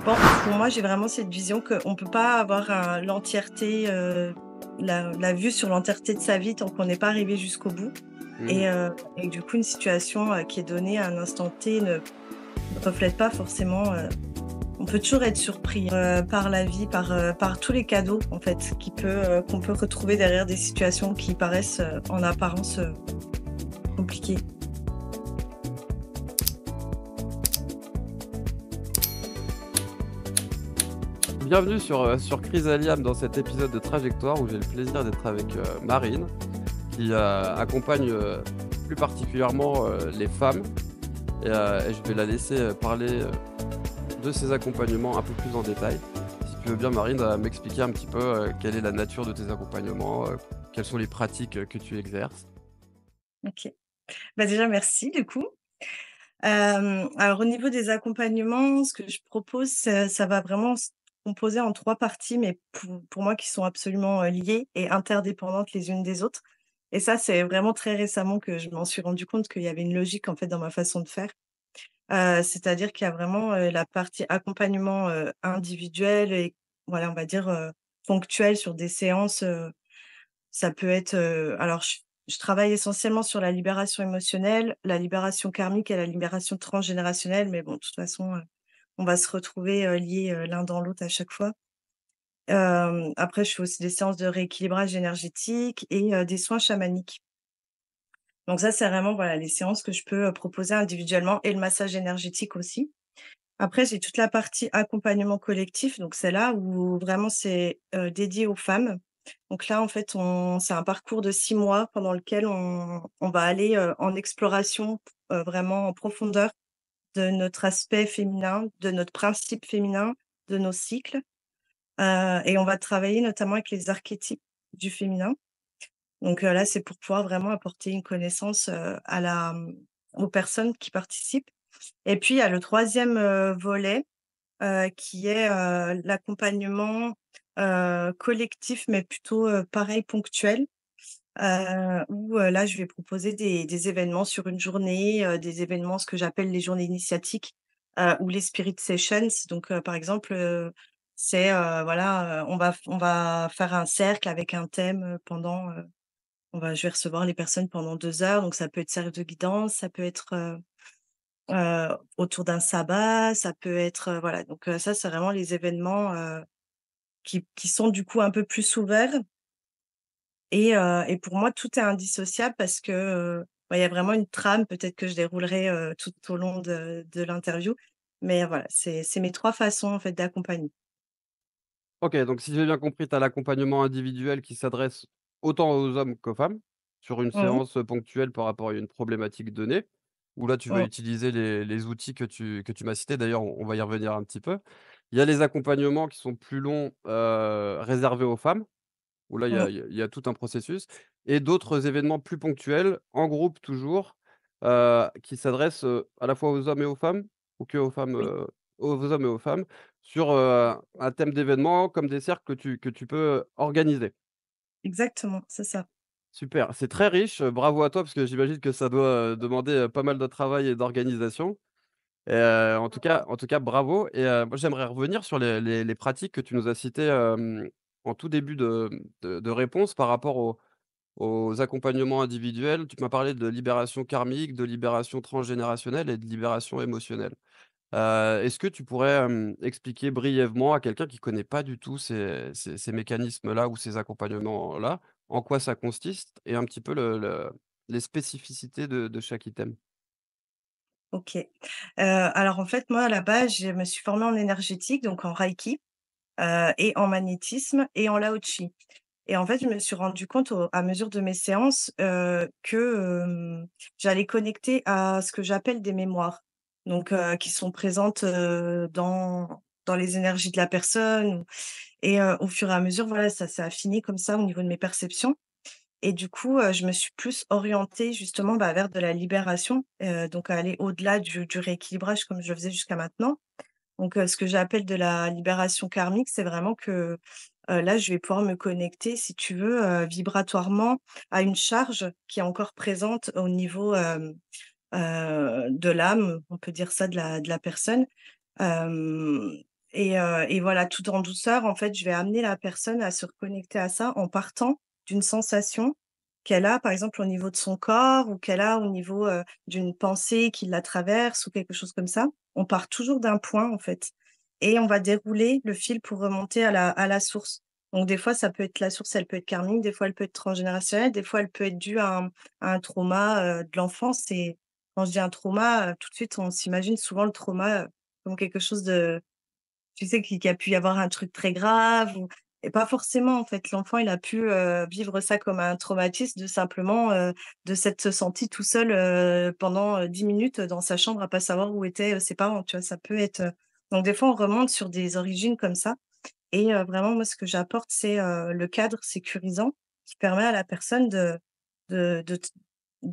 Pour moi, j'ai vraiment cette vision qu'on ne peut pas avoir l'entièreté, la vue sur l'entièreté de sa vie tant qu'on n'est pas arrivé jusqu'au bout Mmh. et du coup, une situation, qui est donnée à un instant T ne reflète pas forcément, on peut toujours être surpris, par la vie, par tous les cadeaux, en fait, qu'on peut retrouver derrière des situations qui paraissent, en apparence, compliquées. Bienvenue sur Chrysalium dans cet épisode de Trajectoire où j'ai le plaisir d'être avec, Marine qui, accompagne, plus particulièrement, les femmes et je vais la laisser, parler, de ses accompagnements un peu plus en détail. Si tu veux bien Marine, m'expliquer un petit peu, quelle est la nature de tes accompagnements, quelles sont les pratiques, que tu exerces? OK. Bah, déjà merci du coup. Alors au niveau des accompagnements, ce que je propose, ça va vraiment se composer en 3 parties, mais pour moi qui sont absolument, liées et interdépendantes les unes des autres. Et ça, c'est vraiment très récemment que je m'en suis rendu compte qu'il y avait une logique en fait dans ma façon de faire. C'est-à-dire qu'il y a vraiment, la partie accompagnement, individuel et voilà, on va dire, ponctuel sur des séances, ça peut être, alors je travaille essentiellement sur la libération émotionnelle, la libération karmique et la libération transgénérationnelle, mais bon, de toute façon, on va se retrouver, liés, l'un dans l'autre à chaque fois. Après je fais aussi des séances de rééquilibrage énergétique et des soins chamaniques. Donc ça, c'est vraiment, voilà, les séances que je peux, proposer individuellement et le massage énergétique aussi. Après, j'ai toute la partie accompagnement collectif, donc c'est là où vraiment c'est, dédié aux femmes. Donc là, en fait, on c'est un parcours de 6 mois pendant lequel on va aller, en exploration, vraiment en profondeur de notre aspect féminin, de notre principe féminin, de nos cycles, et on va travailler notamment avec les archétypes du féminin. Donc, là, c'est pour pouvoir vraiment apporter une connaissance, aux personnes qui participent. Et puis il y a le troisième volet, qui est, l'accompagnement, collectif, mais plutôt, pareil ponctuel, où, là je vais proposer des événements sur une journée, des événements, ce que j'appelle les journées initiatiques, ou les spirit sessions. Donc, par exemple, c'est, voilà, on va faire un cercle avec un thème, je vais recevoir les personnes pendant 2 heures, donc ça peut être cercle de guidance, ça peut être, autour d'un sabbat, ça peut être, voilà, donc ça, c'est vraiment les événements, qui sont du coup un peu plus ouverts et pour moi, tout est indissociable parce que, bah, il y a vraiment une trame, peut-être que je déroulerai, tout au long de l'interview, mais voilà, c'est mes 3 façons, en fait, d'accompagner. OK, donc si j'ai bien compris, tu as l'accompagnement individuel qui s'adresse autant aux hommes qu'aux femmes, sur une Mmh. séance, ponctuelle par rapport à une problématique donnée, où là tu vas Mmh. utiliser les outils que tu m'as cités. D'ailleurs, on va y revenir un petit peu. Il y a les accompagnements qui sont plus longs, réservés aux femmes, où là Mmh. il y a tout un processus et d'autres événements plus ponctuels, en groupe toujours, qui s'adressent, à la fois aux hommes et aux femmes ou qu'aux femmes, Oui, aux hommes et aux femmes sur, un thème d'événement comme des cercles que tu peux organiser. exactement, c'est ça. Super, c'est très riche, bravo à toi parce que j'imagine que ça doit, demander, pas mal de travail et d'organisation et en tout cas bravo et moi j'aimerais revenir sur les pratiques que tu nous as citées, en tout début de réponse par rapport aux accompagnements individuels. Tu m'as parlé de libération karmique, de libération transgénérationnelle et de libération émotionnelle. Est-ce que tu pourrais, expliquer brièvement à quelqu'un qui connaît pas du tout ces mécanismes-là ou ces accompagnements-là, en quoi ça consiste et un petit peu les spécificités de chaque item? OK. Alors en fait, moi, à la base, je me suis formée en énergétique, donc en reiki, et en magnétisme et en lao chi. Et en fait, je me suis rendu compte à mesure de mes séances, que, j'allais connecter à ce que j'appelle des mémoires. Donc, qui sont présentes, dans les énergies de la personne et au fur et à mesure, voilà, ça s'est affiné comme ça au niveau de mes perceptions et du coup, je me suis plus orientée justement, bah, vers de la libération, donc à aller au-delà du rééquilibrage comme je le faisais jusqu'à maintenant. Donc, ce que j'appelle de la libération karmique, c'est vraiment que, là, je vais pouvoir me connecter, si tu veux, vibratoirement à une charge qui est encore présente au niveau, de l'âme, on peut dire ça, de la personne. Hem et voilà, tout en douceur, en fait, je vais amener la personne à se reconnecter à ça en partant d'une sensation qu'elle a, par exemple, au niveau de son corps ou qu'elle a au niveau, d'une pensée qui la traverse ou quelque chose comme ça. On part toujours d'un point, en fait, et on va dérouler le fil pour remonter à la source. Donc des fois, ça peut être la source, elle peut être karmique, des fois elle peut être transgénérationnelle, des fois elle peut être due à un trauma, de l'enfance, et quand je dis un trauma, tout de suite on s'imagine souvent le trauma, comme quelque chose de, tu sais, qu'il a pu y avoir un truc très grave, ou et pas forcément, en fait. L'enfant, il a pu, vivre ça comme un traumatisme, de simplement, de s'être senti tout seul, pendant, 10 minutes dans sa chambre à pas savoir où étaient, ses parents, tu vois? Ça peut être, donc des fois, on remonte sur des origines comme ça, et vraiment, moi, ce que j'apporte, c'est, le cadre sécurisant qui permet à la personne de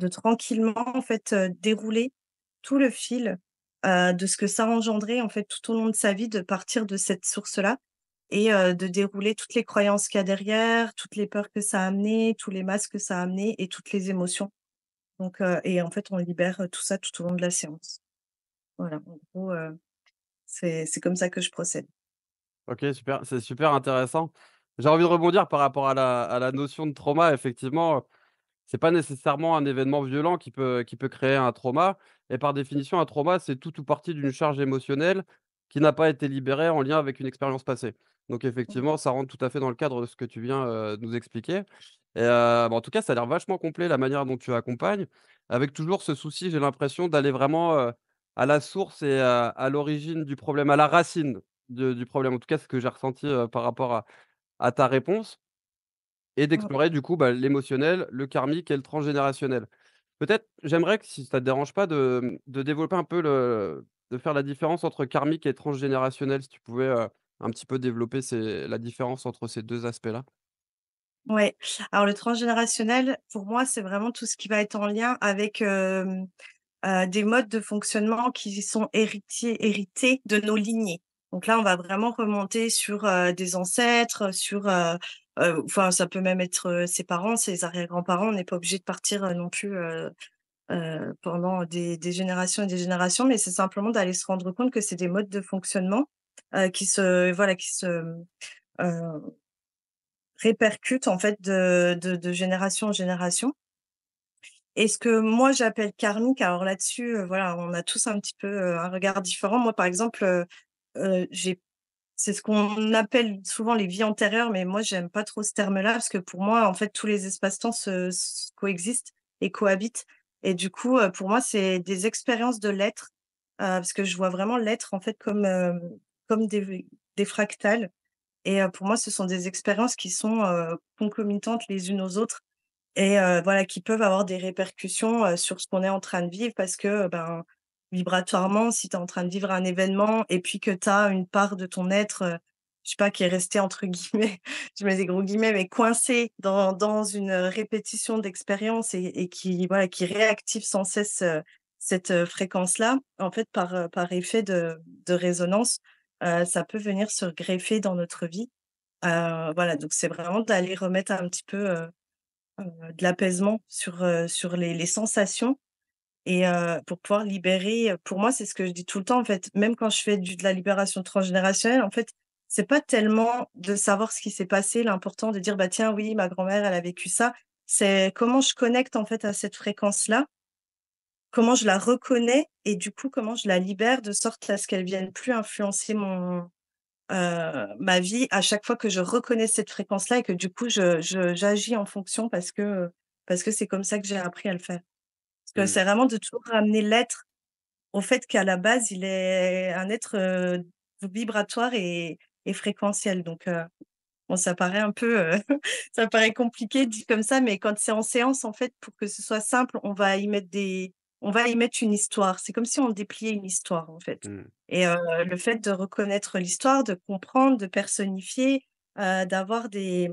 tranquillement, en fait, dérouler tout le fil, de ce que ça a engendré, en fait, tout au long de sa vie, de partir de cette source-là, et de dérouler toutes les croyances qu'il y a derrière, toutes les peurs que ça a amené, tous les masques que ça a amené et toutes les émotions. Donc et en fait, on libère, tout ça tout au long de la séance. Voilà, en gros, c'est comme ça que je procède. OK, super, c'est super intéressant. J'ai envie de rebondir par rapport à la notion de trauma. Effectivement, c'est pas nécessairement un événement violent qui peut créer un trauma, et par définition, un trauma, c'est tout ou partie d'une charge émotionnelle qui n'a pas été libérée en lien avec une expérience passée. Donc Mmh. effectivement, ça rentre tout à fait dans le cadre de ce que tu viens, de nous expliquer, et bah, en tout cas, ça a l'air vachement complet la manière dont tu accompagnes, avec toujours ce souci, j'ai l'impression, d'aller vraiment, à la source et à l'origine du problème, à la racine de du problème. En tout cas, c'est ce que j'ai ressenti, par rapport à ta réponse, et Mmh. d'explorer du coup, bah, l'émotionnel, le karmique et le transgénérationnel. Peut-être, j'aimerais que si ça te dérange pas de développer un peu de faire la différence entre karmique et transgénérationnel, si tu pouvais, un petit peu développer la différence entre ces 2 aspects-là? Ouais. Alors le transgénérationnel, pour moi, c'est vraiment tout ce qui va être en lien avec, des modes de fonctionnement qui sont hérités de nos lignées. Donc là, on va vraiment remonter sur, des ancêtres, sur, enfin, ça peut même être, ses parents, ses arrière-grands-parents. On n'est pas obligé de partir, non plus, pendant des générations et des générations, mais c'est simplement d'aller se rendre compte que c'est des modes de fonctionnement, qui se voilà, qui se, répercutent en fait de génération en génération. Et ce que moi j'appelle karmique, alors là-dessus, voilà, on a tous un petit peu, un regard différent. Moi, par exemple, j'ai c'est ce qu'on appelle souvent les vies antérieures, mais moi j'aime pas trop ce terme-là parce que pour moi, en fait, tous les espaces-temps coexistent et cohabitent, et du coup, pour moi, c'est des expériences de l'être, parce que je vois vraiment l'être, en fait, comme des fractales, et pour moi, ce sont des expériences qui sont, concomitantes les unes aux autres, et voilà, qui peuvent avoir des répercussions, sur ce qu'on est en train de vivre parce que, ben, vibratoirement, si tu es en train de vivre un événement et puis que tu as une part de ton être, je sais pas, qui est restée entre guillemets, je mets des gros guillemets, mais coincée dans une, répétition d'expériences, et qui, voilà, qui réactive sans cesse, cette, fréquence-là. En fait, par effet de résonance, ça peut venir se greffer dans notre vie. Voilà, donc c'est vraiment d'aller remettre un petit peu, de l'apaisement sur les sensations, et pour pouvoir libérer, pour moi, c'est ce que je dis tout le temps, en fait, même quand je fais du de la libération transgénérationnelle, en fait, c'est pas tellement de savoir ce qui s'est passé, l'important de dire: «Bah, tiens, oui, ma grand-mère, elle a vécu ça». C'est comment je connecte, en fait, à cette fréquence-là, comment je la reconnais et du coup, comment je la libère de sorte à ce qu'elle vienne plus influencer ma vie à chaque fois que je reconnais cette fréquence-là, et que du coup j'agis en fonction parce que c'est comme ça que j'ai appris à le faire. Parce que Mmh. c'est vraiment de toujours ramener l'être au fait qu'à la base, il est un être, vibratoire et fréquentiel, donc bon, ça paraît un peu, ça paraît compliqué dit comme ça, mais quand c'est en séance, en fait, pour que ce soit simple, on va y mettre une histoire. C'est comme si on dépliait une histoire, en fait, Mmh. et le fait de reconnaître l'histoire, de comprendre, de personnifier, d'avoir des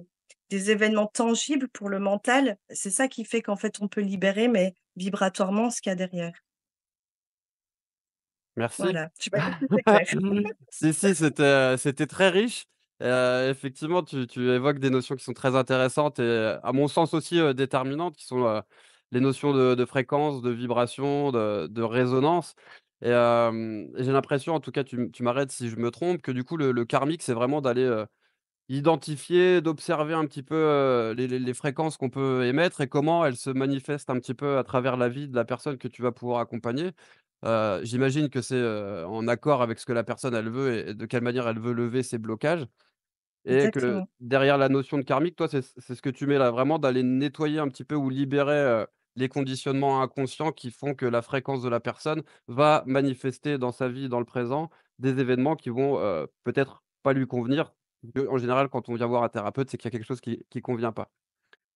événements tangibles pour le mental, c'est ça qui fait qu'en fait, on peut libérer, mais vibratoirement, ce qu'il y a derrière. Merci. Voilà, je sais pas si c'est clair. Si, si, c'était très riche. Effectivement, tu évoques des notions qui sont très intéressantes et à mon sens aussi, déterminantes, qui sont, les notions de fréquence, de vibration, de résonance. et j'ai l'impression, en tout cas, tu m'arrêtes si je me trompe, que du coup le karmique, c'est vraiment d'aller, identifier, d'observer un petit peu, les fréquences qu'on peut émettre et comment elles se manifestent un petit peu à travers la vie de la personne que tu vas pouvoir accompagner. J'imagine que c'est, en accord avec ce que la personne elle veut et de quelle manière elle veut lever ses blocages. Et que Exactement, derrière la notion de karmique, toi, c'est ce que tu mets là, vraiment d'aller nettoyer un petit peu ou libérer, les conditionnements inconscients qui font que la fréquence de la personne va manifester dans sa vie, dans le présent, des événements qui vont, peut-être pas lui convenir. En général, quand on vient voir un thérapeute, c'est qu'il y a quelque chose qui convient pas.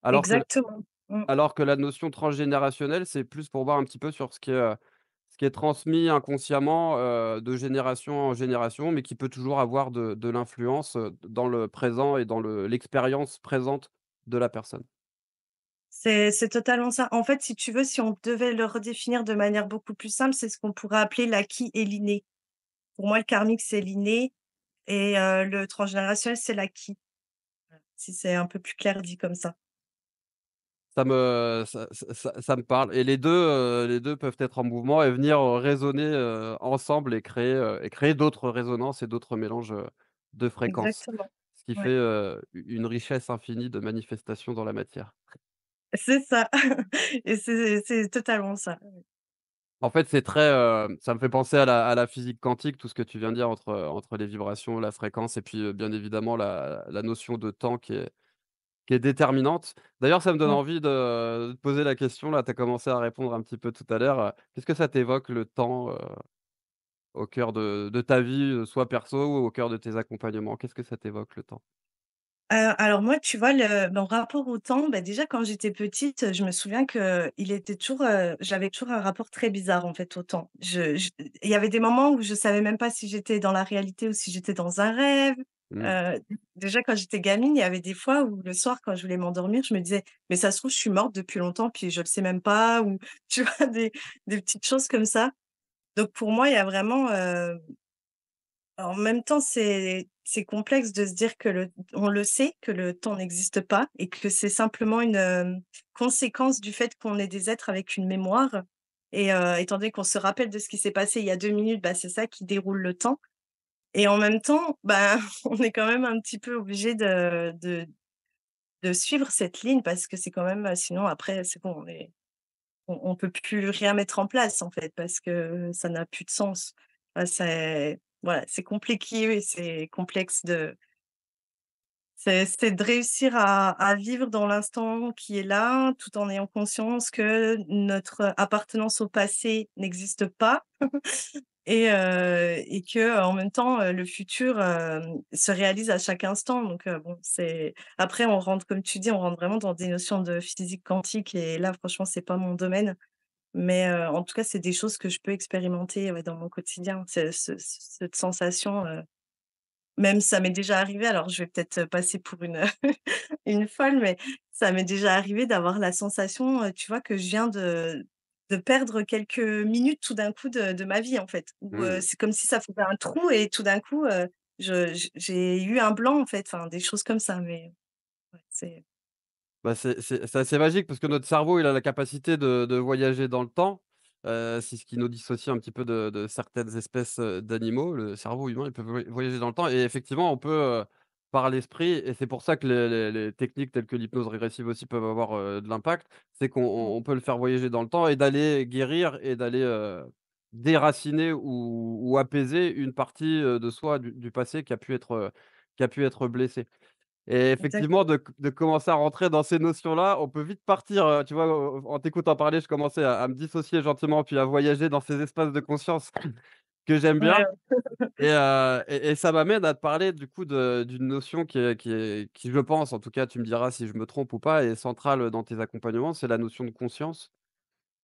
Alors que exactement. Mmh. alors que la notion transgénérationnelle, c'est plus pour voir un petit peu sur ce qui est transmis inconsciemment, de génération en génération, mais qui peut toujours avoir de l'influence, dans le présent et dans l'expérience présente de la personne. C'est totalement ça. En fait, si tu veux, si on devait le redéfinir de manière beaucoup plus simple, c'est ce qu'on pourrait appeler l'acquis et l'inné. Pour moi, le karmique, c'est l'inné et le transgénérationnel, c'est l'acquis. Si c'est un peu plus clair dit comme ça. Ça me parle et les 2 peuvent être en mouvement et venir, résonner, ensemble et créer d'autres résonances et d'autres mélanges, de fréquences. Exactement. Ce qui fait, Ouais, une richesse infinie de manifestations dans la matière. c'est ça et c'est totalement ça. En fait, c'est très, ça me fait penser à la physique quantique, tout ce que tu viens de dire entre les vibrations, la fréquence et puis, bien évidemment la notion de temps qui est déterminante. D'ailleurs, ça me donne Mmh. envie de te poser la question là, tu as commencé à répondre un petit peu tout à l'heure, qu'est-ce que ça t'évoque le temps, au cœur de ta vie, soit perso ou au cœur de tes accompagnements? Qu'est-ce que ça t'évoque le temps? Alors moi, tu vois, mon rapport au temps, bah, déjà quand j'étais petite, je me souviens qu'il était toujours, j'avais toujours un rapport très bizarre, en fait, au temps. Il y avait des moments où je savais même pas si j'étais dans la réalité ou si j'étais dans un rêve. Mmh. Heu, Déjà quand j'étais gamine, il y avait des fois où le soir, quand je voulais m'endormir, je me disais: «Mais ça se trouve, je suis morte depuis longtemps, puis je le sais même pas» ou tu vois, des petites choses comme ça. Donc pour moi, il y a vraiment, en même temps, c'est complexe de se dire que on le sait, que le temps n'existe pas et que c'est simplement une, conséquence du fait qu'on est des êtres avec une mémoire et étant donné qu'on se rappelle de ce qui s'est passé il y a 2 minutes, bah, c'est ça qui déroule le temps et en même temps, bah, on est quand même un petit peu obligé de suivre cette ligne parce que c'est quand même, sinon après c'est bon, on peut plus rien mettre en place en fait parce que ça n'a plus de sens. C'est voilà, c'est compliqué, c'est complexe c'est de réussir à vivre dans l'instant qui est là, tout en ayant conscience que notre appartenance au passé n'existe pas et que en même temps, le futur, se réalise à chaque instant donc bon, c'est après on rentre comme tu dis, on rentre vraiment dans des notions de physique quantique et là franchement c'est pas mon domaine. Mais en tout cas, c'est des choses que je peux expérimenter, ouais, dans mon quotidien. C'est cette sensation, même ça m'est déjà arrivé, alors je vais peut-être, passer pour une, une folle, mais ça m'est déjà arrivé d'avoir la sensation, tu vois, que je viens de perdre quelques minutes tout d'un coup de ma vie, en fait. Où, Mmh. c'est comme si ça faisait un trou et tout d'un coup, j'ai eu un blanc, en fait, enfin des choses comme ça, mais ouais, c'est Bah, c'est assez magique parce que notre cerveau, il a la capacité de voyager dans le temps. C'est ce qui nous dissocie un petit peu de certaines espèces, d'animaux. Le cerveau humain, il peut voyager dans le temps et effectivement, on peut, par l'esprit et c'est pour ça que les techniques telles que l'hypnose régressive aussi peuvent avoir, de l'impact. C'est qu'on mmh, on peut le faire voyager dans le temps et d'aller guérir et d'aller, déraciner ou apaiser une partie, de soi du passé qui a pu être blessée. Et effectivement, exactement. de commencer à rentrer dans ces notions-là, on peut vite partir, tu vois? En t'écoutant parler, je commençais à me dissocier gentiment, puis à voyager dans ces espaces de conscience que j'aime bien Ouais, et ça m'amène à te parler du coup d'une notion qui je pense, en tout cas, tu me diras si je me trompe ou pas, est centrale dans tes accompagnements, c'est la notion de conscience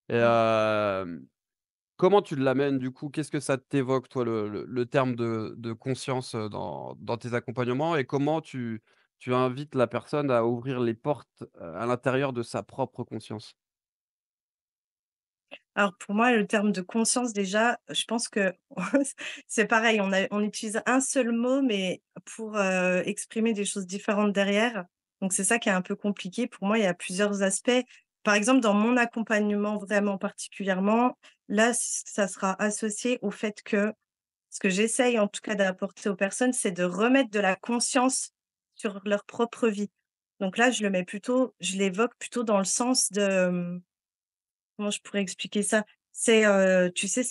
et mmh. comment tu l'amènes du coup? Qu'est-ce que ça t'évoque toi le terme de conscience, dans tes accompagnements et comment tu invites la personne à ouvrir les portes, à l'intérieur de sa propre conscience? Alors pour moi, le terme de conscience déjà, je pense que c'est pareil, on utilise un seul mot, mais pour, exprimer des choses différentes derrière. Donc c'est ça qui est un peu compliqué. Pour moi, il y a plusieurs aspects. Par exemple, dans mon accompagnement vraiment particulièrement, là, ça sera associé au fait que ce que j'essaye en tout cas d'apporter aux personnes, c'est de remettre de la conscience sur leur propre vie. Donc là, je l'évoque plutôt dans le sens de, comment je pourrais expliquer ça? C'est, tu sais,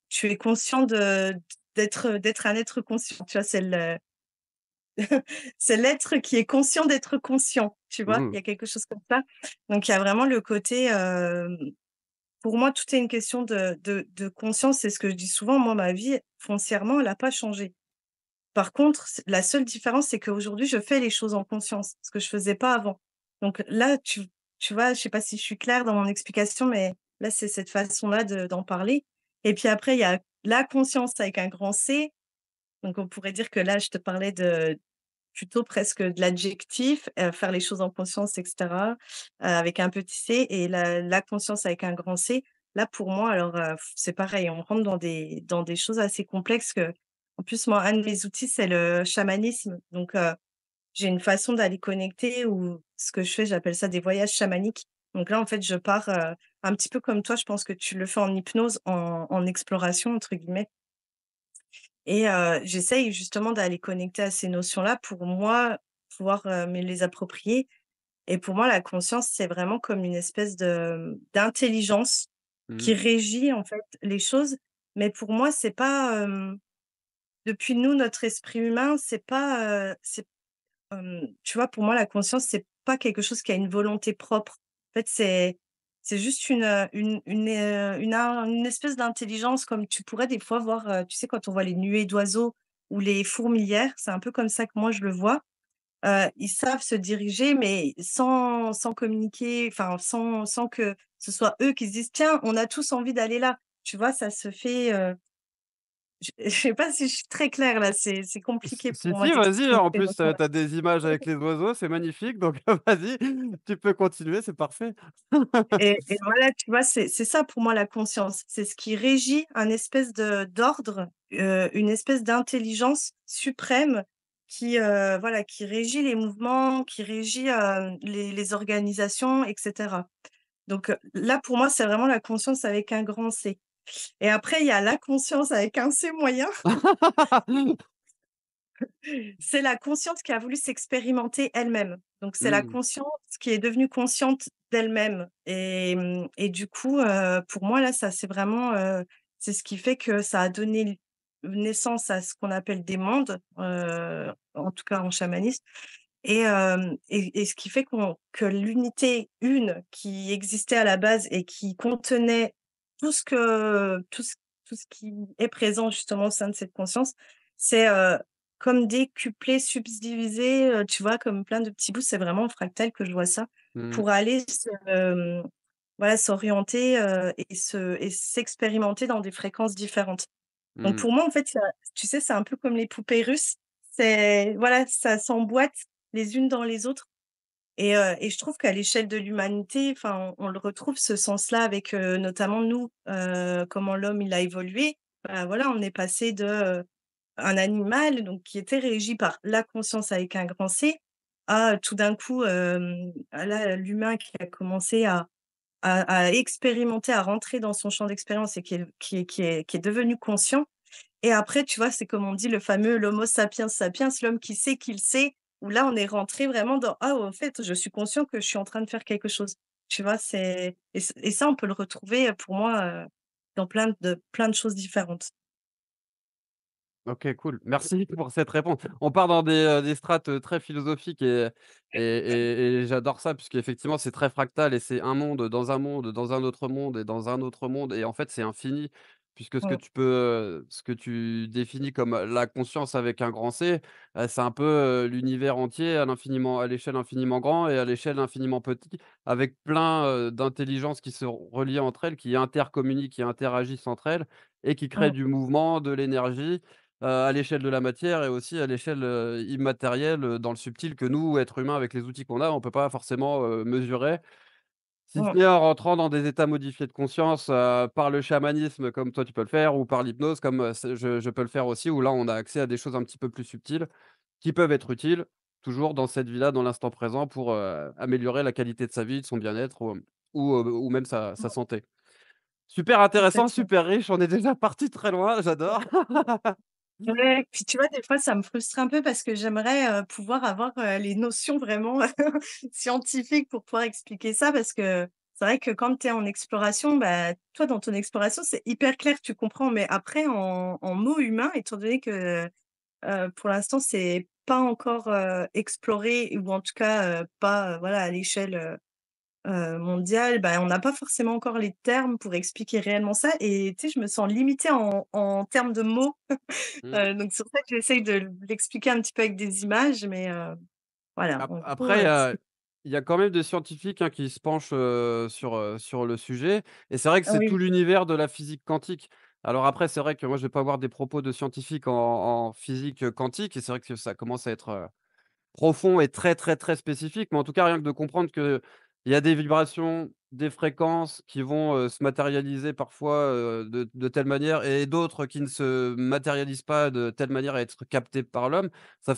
tu es conscient d'être un être conscient, tu vois? C'est l'être qui est conscient d'être conscient, tu vois? Mmh. Il y a quelque chose comme ça. Donc il y a vraiment le côté, pour moi, tout est une question de conscience. C'est ce que je dis souvent. Moi, ma vie, foncièrement, elle a pas changé. Par contre, la seule différence, c'est qu'aujourd'hui, je fais les choses en conscience, ce que je faisais pas avant. Donc là, tu vois, je sais pas si je suis claire dans mon explication, mais là, c'est cette façon-là d'en parler. Et puis après, il y a la conscience avec un grand C. Donc on pourrait dire que là, je te parlais plutôt presque de l'adjectif, faire les choses en conscience et cetera, avec un petit c, et la conscience avec un grand C. Là, pour moi, alors, c'est pareil, on rentre dans des choses assez complexes. Que En plus, moi, un de mes outils, c'est le chamanisme. Donc, j'ai une façon d'aller connecter, ou ce que je fais, j'appelle ça des voyages chamaniques. Donc là, en fait, je pars, un petit peu comme toi, je pense que tu le fais en hypnose, en «exploration» entre guillemets. Et j'essaye justement d'aller connecter à ces notions-là pour moi, pouvoir, me les approprier. Et pour moi, la conscience, c'est vraiment comme une espèce d'intelligence Mmh. qui régit, en fait, les choses. Mais pour moi, c'est pas, depuis nous, notre esprit humain, c'est pas, tu vois, pour moi, la conscience, c'est pas quelque chose qui a une volonté propre. En fait, c'est juste une espèce d'intelligence, comme tu pourrais des fois voir, tu sais, quand on voit les nuées d'oiseaux ou les fourmilières, c'est un peu comme ça que moi je le vois. Ils savent se diriger, mais sans communiquer, enfin, sans que ce soit eux qui se disent: «Tiens, on a tous envie d'aller là». Tu vois? Ça se fait, je sais pas si je suis très claire là, c'est compliqué pour Si, moi si, vas-y, d'exprimer en ces plus, tu notions-là. as des images avec les oiseaux, c'est magnifique, donc vas-y, tu peux continuer, c'est parfait. Et voilà, tu vois, c'est ça pour moi la conscience. C'est ce qui régit un espèce d'ordre, une espèce d'intelligence suprême qui, voilà, qui régit les mouvements, qui régit, les organisations et cetera. Donc, là, pour moi, c'est vraiment la conscience avec un grand C. Et après, il y a la conscience avec un C moyen. C'est la consciente qui a voulu s'expérimenter elle-même. Donc c'est la Mmh. conscience qui est devenue consciente d'elle-même. Et et du coup, pour moi là, ça c'est vraiment, c'est ce qui fait que ça a donné naissance à ce qu'on appelle des mondes, en tout cas en chamanisme. Et ce qui fait que l'unité une qui existait à la base et qui contenait tout ce que tout ce qui est présent justement au sein de cette conscience, c'est, comme décuplé, subdivisé, tu vois? Comme plein de petits bouts. C'est vraiment en fractal que je vois ça, Mmh. pour aller voilà, s'orienter, et s'expérimenter dans des fréquences différentes. Donc Mmh. pour moi, en fait, tu sais, c'est un peu comme les poupées russes. C'est voilà, ça s'emboîte les unes dans les autres. Et je trouve qu'à l'échelle de l'humanité, enfin, on le retrouve ce sens-là avec, notamment nous, comment l'homme il a évolué. Bah, voilà, on est passé un animal donc qui était régi par la conscience avec un grand C, à tout d'un coup, à là, l'humain qui a commencé à expérimenter, à rentrer dans son champ d'expérience et qui est devenu conscient. Et après, tu vois, c'est comme on dit le fameux l'homo sapiens sapiens, l'homme qui sait qu'il sait, où là, on est rentré vraiment dans: «Ah, en fait, je suis conscient que je suis en train de faire quelque chose». Tu vois? Et ça, on peut le retrouver, pour moi, dans plein de choses différentes. OK, cool. Merci pour cette réponse. On part dans des strates, très philosophiques et j'adore ça puisqu'effectivement, c'est très fractal et c'est un monde, dans un monde, dans un autre monde et dans un autre monde et en fait, c'est infini puisque Mmh, ce que tu définis comme la conscience avec un grand C, c'est un peu, l'univers entier à l'échelle infiniment grand et à l'échelle infiniment petit avec plein, d'intelligences qui se relient entre elles, qui intercommuniquent, qui interagissent entre elles et qui créent mmh, du mouvement, de l'énergie à l'échelle de la matière et aussi à l'échelle, immatérielle, dans le subtil que nous, êtres humains, avec les outils qu'on a, on peut pas forcément, mesurer. Si ce mmh, n'est en rentrant dans des états modifiés de conscience, par le chamanisme comme toi tu peux le faire ou par l'hypnose comme, c'est je peux le faire aussi, où là on a accès à des choses un petit peu plus subtiles, qui peuvent être utiles, toujours dans cette vie-là, dans l'instant présent pour, améliorer la qualité de sa vie, de son bien-être ou même sa mmh. santé. Super intéressant, Exactement. super riche, on est déjà parti très loin, j'adore. Ouais, puis tu vois, des fois, ça me frustre un peu parce que j'aimerais, pouvoir avoir, les notions vraiment scientifiques pour pouvoir expliquer ça. Parce que c'est vrai que quand tu es en exploration, bah, toi, dans ton exploration, c'est hyper clair, tu comprends. Mais après en mots humains, étant donné que, pour l'instant, c'est pas encore, exploré ou en tout cas, pas, voilà, à l'échelle, mondiale, bah, on n'a pas forcément encore les termes pour expliquer réellement ça. Et tu sais, je me sens limitée en termes de mots. Mmh. Donc c'est pour ça que j'essaye de l'expliquer un petit peu avec des images, mais voilà, en gros, Après, il y a quand même des scientifiques, hein, qui se penchent, sur le sujet et c'est vrai que c'est tout oui, l'univers de la physique quantique. Alors après, c'est vrai que moi, je vais pas avoir des propos de scientifiques en physique, quantique et c'est vrai que ça commence à être, profond et très, très, très spécifique, mais en tout cas, rien que de comprendre qu'il y a des vibrations, des fréquences qui vont, se matérialiser parfois, de telle manière et d'autres qui ne se matérialisent pas de telle manière à être captées par l'homme. Ça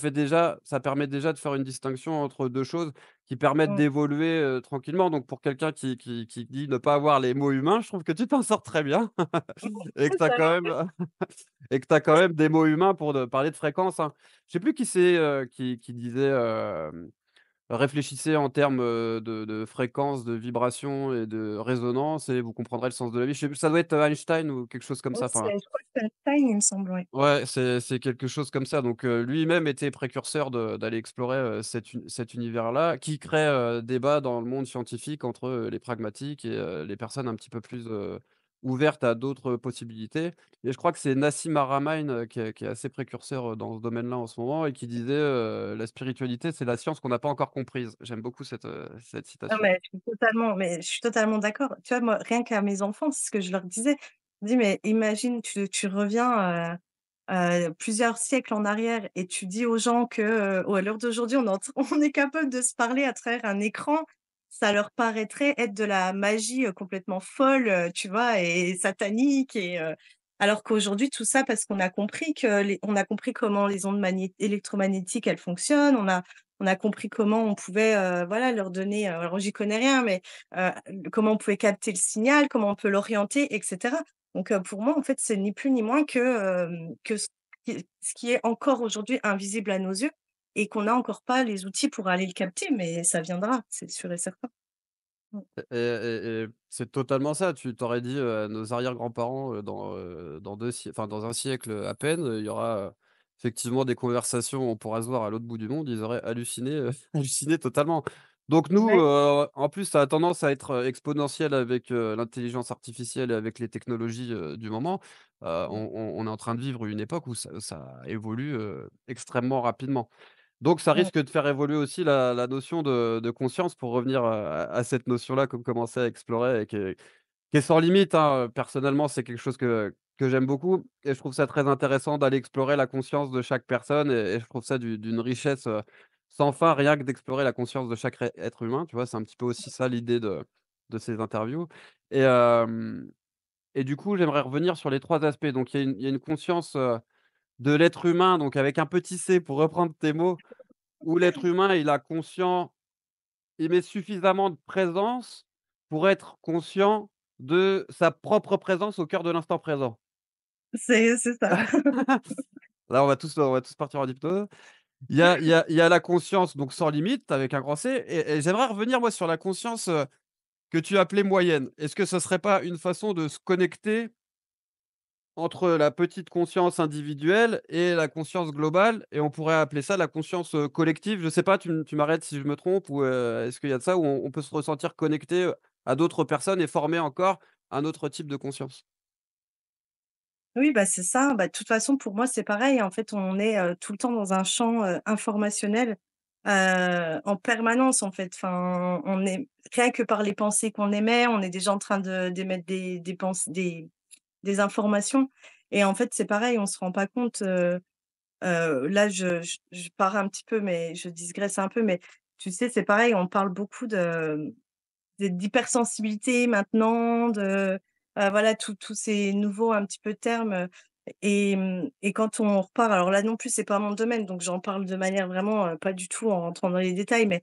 permet déjà de faire une distinction entre 2 choses qui permettent mmh, d'évoluer, tranquillement. Donc pour quelqu'un qui dit ne pas avoir les mots humains, je trouve que tu t'en sors très bien et que c'est tu as ça. quand même et que tu as quand même des mots humains pour de parler de fréquences, hein. Je sais plus qui c'est, qui disait, réfléchissez en termes, de fréquences, de vibrations et de résonance et vous comprendrez le sens de la vie. Je sais plus, ça doit être Einstein ou quelque chose comme Oui, ça, enfin, je crois que c'est Einstein, il me semble, oui. ouais, c'est quelque chose comme ça, donc lui-même était précurseur d'aller explorer, cet univers-là qui crée, débat dans le monde scientifique entre, les pragmatiques et les personnes un petit peu plus, ouvertes à d'autres possibilités et je crois que c'est Nassim Haramein, qui est assez précurseur, dans ce domaine-là en ce moment et qui disait, «La spiritualité, c'est la science qu'on n'a pas encore comprise». J'aime beaucoup cette Non, citation. mais je suis totalement d'accord. Tu vois, moi, rien qu'à mes enfants, c'est ce que je leur disais. Je dis: «Mais imagine, tu reviens, plusieurs siècles en arrière et tu dis aux gens que, à l'heure d'aujourd'hui, on est capable de se parler à travers un écran». Ça leur paraîtrait être de la magie, complètement folle, tu vois? Et satanique alors qu'aujourd'hui, tout ça parce qu'on a compris on a compris comment les ondes électromagnétiques, elles fonctionnent. On a compris comment on pouvait, voilà, leur donner, alors j'y connais rien, mais heu, comment on pouvait capter le signal, comment on peut l'orienter et cetera. Donc pour moi, en fait, c'est ni plus ni moins que ce qui est encore aujourd'hui invisible à nos yeux et qu'on n'a encore pas les outils pour aller le capter, mais ça viendra, c'est sûr et certain. Mmh. Et c'est totalement ça. Tu t'aurais dit, à nos arrière-grands-parents, dans 2 enfin, dans un siècle, à peine, il y aura, effectivement des conversations, on pourra se voir à l'autre bout du monde, ils auraient halluciné, halluciné totalement. Donc nous, Ouais. en plus, ça a tendance à être, exponentiel avec, l'intelligence artificielle et avec les technologies, du moment. Mmh. On est en train de vivre une époque où ça évolue, extrêmement rapidement. Donc ça Mmh. risque de faire évoluer aussi la notion de conscience pour revenir, à cette notion-là qu'on commençait à explorer et qui est sans limite, hein. Personnellement, c'est quelque chose que j'aime beaucoup et je trouve ça très intéressant d'aller explorer la conscience de chaque personne et je trouve ça d'une richesse, sans fin, rien que d'explorer la conscience de chaque être humain, tu vois? C'est un petit peu aussi ça l'idée de ces interviews et et du coup, j'aimerais revenir sur les 3 aspects. Donc il y a une conscience, de l'être humain, donc avec un petit c pour reprendre tes mots, où l'être humain, il met suffisamment de présence pour être conscient de sa propre présence au cœur de l'instant présent. C'est ça. Là, on va tous partir en hypnose. Il y a la conscience, donc sans limite, avec un grand C et j'aimerais revenir, moi, sur la conscience, que tu appelais moyenne. Est-ce que ce serait pas une façon de se connecter entre la petite conscience individuelle et la conscience globale et on pourrait appeler ça la conscience, collective. Je sais pas, tu m'arrêtes si je me trompe ou, est-ce qu'il y a de ça où on peut se ressentir connecté, à d'autres personnes et former encore un autre type de conscience? Oui, bah, c'est ça. Bah, de toute façon, pour moi, c'est pareil. En fait, on est, tout le temps dans un champ, informationnel, en permanence, en fait. Enfin, on est rien que par les pensées qu'on émet, on est déjà en train d'émettre des informations et en fait, c'est pareil, on se rend pas compte, là, je pars un petit peu, mais je digresse un peu, mais tu sais, c'est pareil, on parle beaucoup d'hypersensibilité maintenant, voilà, tous ces nouveaux un petit peu termes, et quand on repart alors là non plus, c'est pas mon domaine, donc j'en parle de manière vraiment, pas du tout en rentrant dans les détails, mais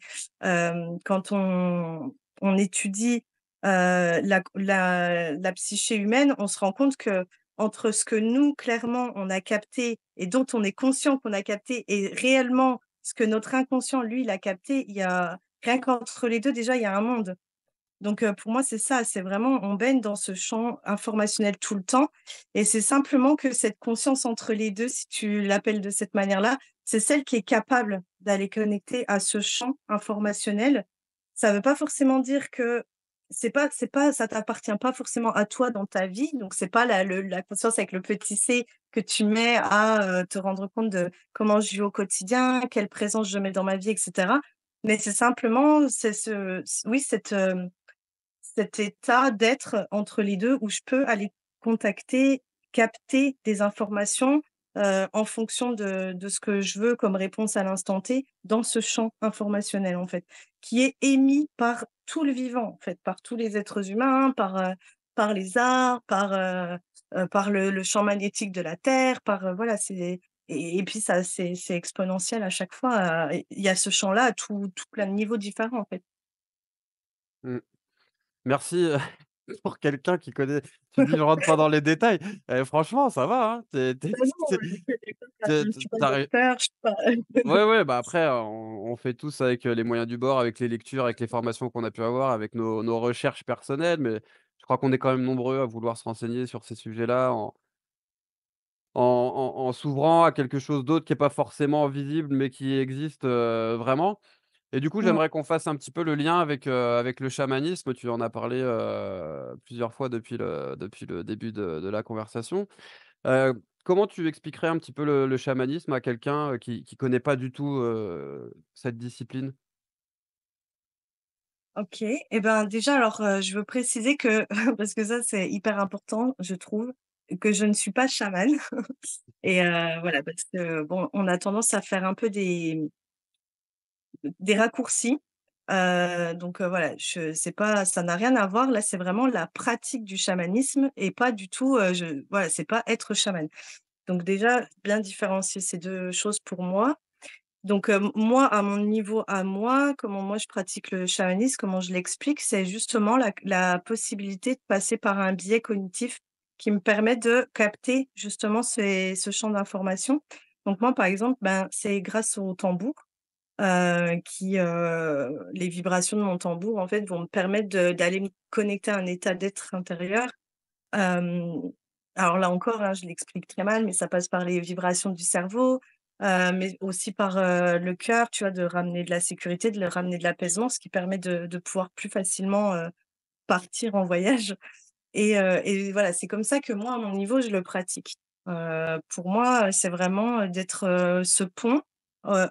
quand on étudie la psyché humaine, on se rend compte que entre ce que nous, clairement, on a capté et dont on est conscient qu'on a capté et réellement ce que notre inconscient, lui, il a capté, il y a rien qu'entre les 2 déjà, il y a un monde. Donc pour moi, c'est ça, c'est vraiment on baigne dans ce champ informationnel tout le temps et c'est simplement que cette conscience entre les 2, si tu l'appelles de cette manière-là, c'est celle qui est capable d'aller connecter à ce champ informationnel. Ça ne veut pas forcément dire que c'est pas ça t'appartient pas forcément à toi dans ta vie, donc c'est pas la conscience avec le petit c que tu mets à, te rendre compte de comment je vis au quotidien, quelle présence je mets dans ma vie et cetera. Mais c'est simplement c'est ce oui, cet état d'être entre les 2 où je peux aller contacter, capter des informations, en fonction de ce que je veux comme réponse à l'instant T, dans ce champ informationnel, en fait, qui est émis par tout le vivant, en fait, par tous les êtres humains, par les arts, par le champ magnétique de la Terre, voilà, c'est et puis ça, c'est exponentiel à chaque fois, il y a ce champ-là à tout plein de niveaux différents, en fait. Mmh. Merci, pour quelqu'un qui connaît tu dis: «Je rentre pas dans les détails». Franchement, ça va, hein. Tu Bah non, es je suis pas tu docteur, je suis pas ouais, ouais, bah, après, on fait tous avec, les moyens du bord, avec les lectures, avec les formations qu'on a pu avoir, avec nos recherches personnelles, mais je crois qu'on est quand même nombreux à vouloir se renseigner sur ces sujets-là en s'ouvrant à quelque chose d'autre qui est pas forcément visible, mais qui existe, vraiment. Et du coup, mmh, j'aimerais qu'on fasse un petit peu le lien avec le chamanisme. Tu en as parlé, plusieurs fois depuis le début de la conversation. Comment tu expliquerais un petit peu le chamanisme à quelqu'un, qui connaît pas du tout, cette discipline? OK et ben, déjà alors, je veux préciser que parce que ça, c'est hyper important, je trouve, que je ne suis pas chamane et voilà, parce que bon, on a tendance à faire un peu des raccourcis, donc voilà, je c'est pas ça n'a rien à voir. Là, c'est vraiment la pratique du chamanisme et pas du tout, je voilà, c'est pas être chaman. Donc déjà, bien différencier ces 2 choses pour moi. Donc, moi, à mon niveau à moi, comment moi je pratique le chamanisme, comment je l'explique, c'est justement la possibilité de passer par un biais cognitif qui me permet de capter justement ce champ d'information. Donc moi, par exemple, ben, c'est grâce au tambour, les vibrations de mon tambour, en fait, vont me permettre d'aller me connecter à un état d'être intérieur. Hem, alors là encore, hein, je l'explique très mal, mais ça passe par les vibrations du cerveau, mais aussi par, le cœur, tu vois? De ramener de la sécurité, de le ramener de l'apaisement, ce qui permet de pouvoir plus facilement, partir en voyage et voilà, c'est comme ça que moi, à mon niveau, je le pratique. Pour moi, c'est vraiment, d'être, ce pont,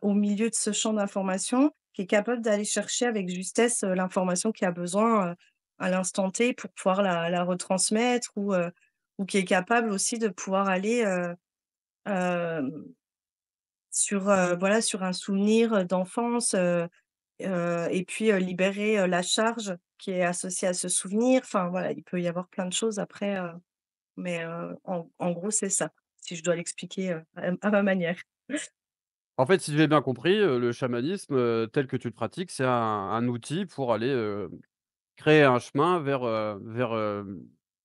au milieu de ce champ d'information qui est capable d'aller chercher avec justesse, l'information qui a besoin, à l'instant T pour pouvoir la retransmettre ou qui est capable aussi de pouvoir aller, hem, sur, voilà, sur un souvenir, d'enfance, et puis, libérer, la charge qui est associée à ce souvenir. Enfin voilà, il peut y avoir plein de choses après, mais en gros, c'est ça, si je dois l'expliquer, à ma manière. En fait, si j'ai bien compris, le chamanisme, tel que tu le pratiques, c'est un outil pour aller, créer un chemin vers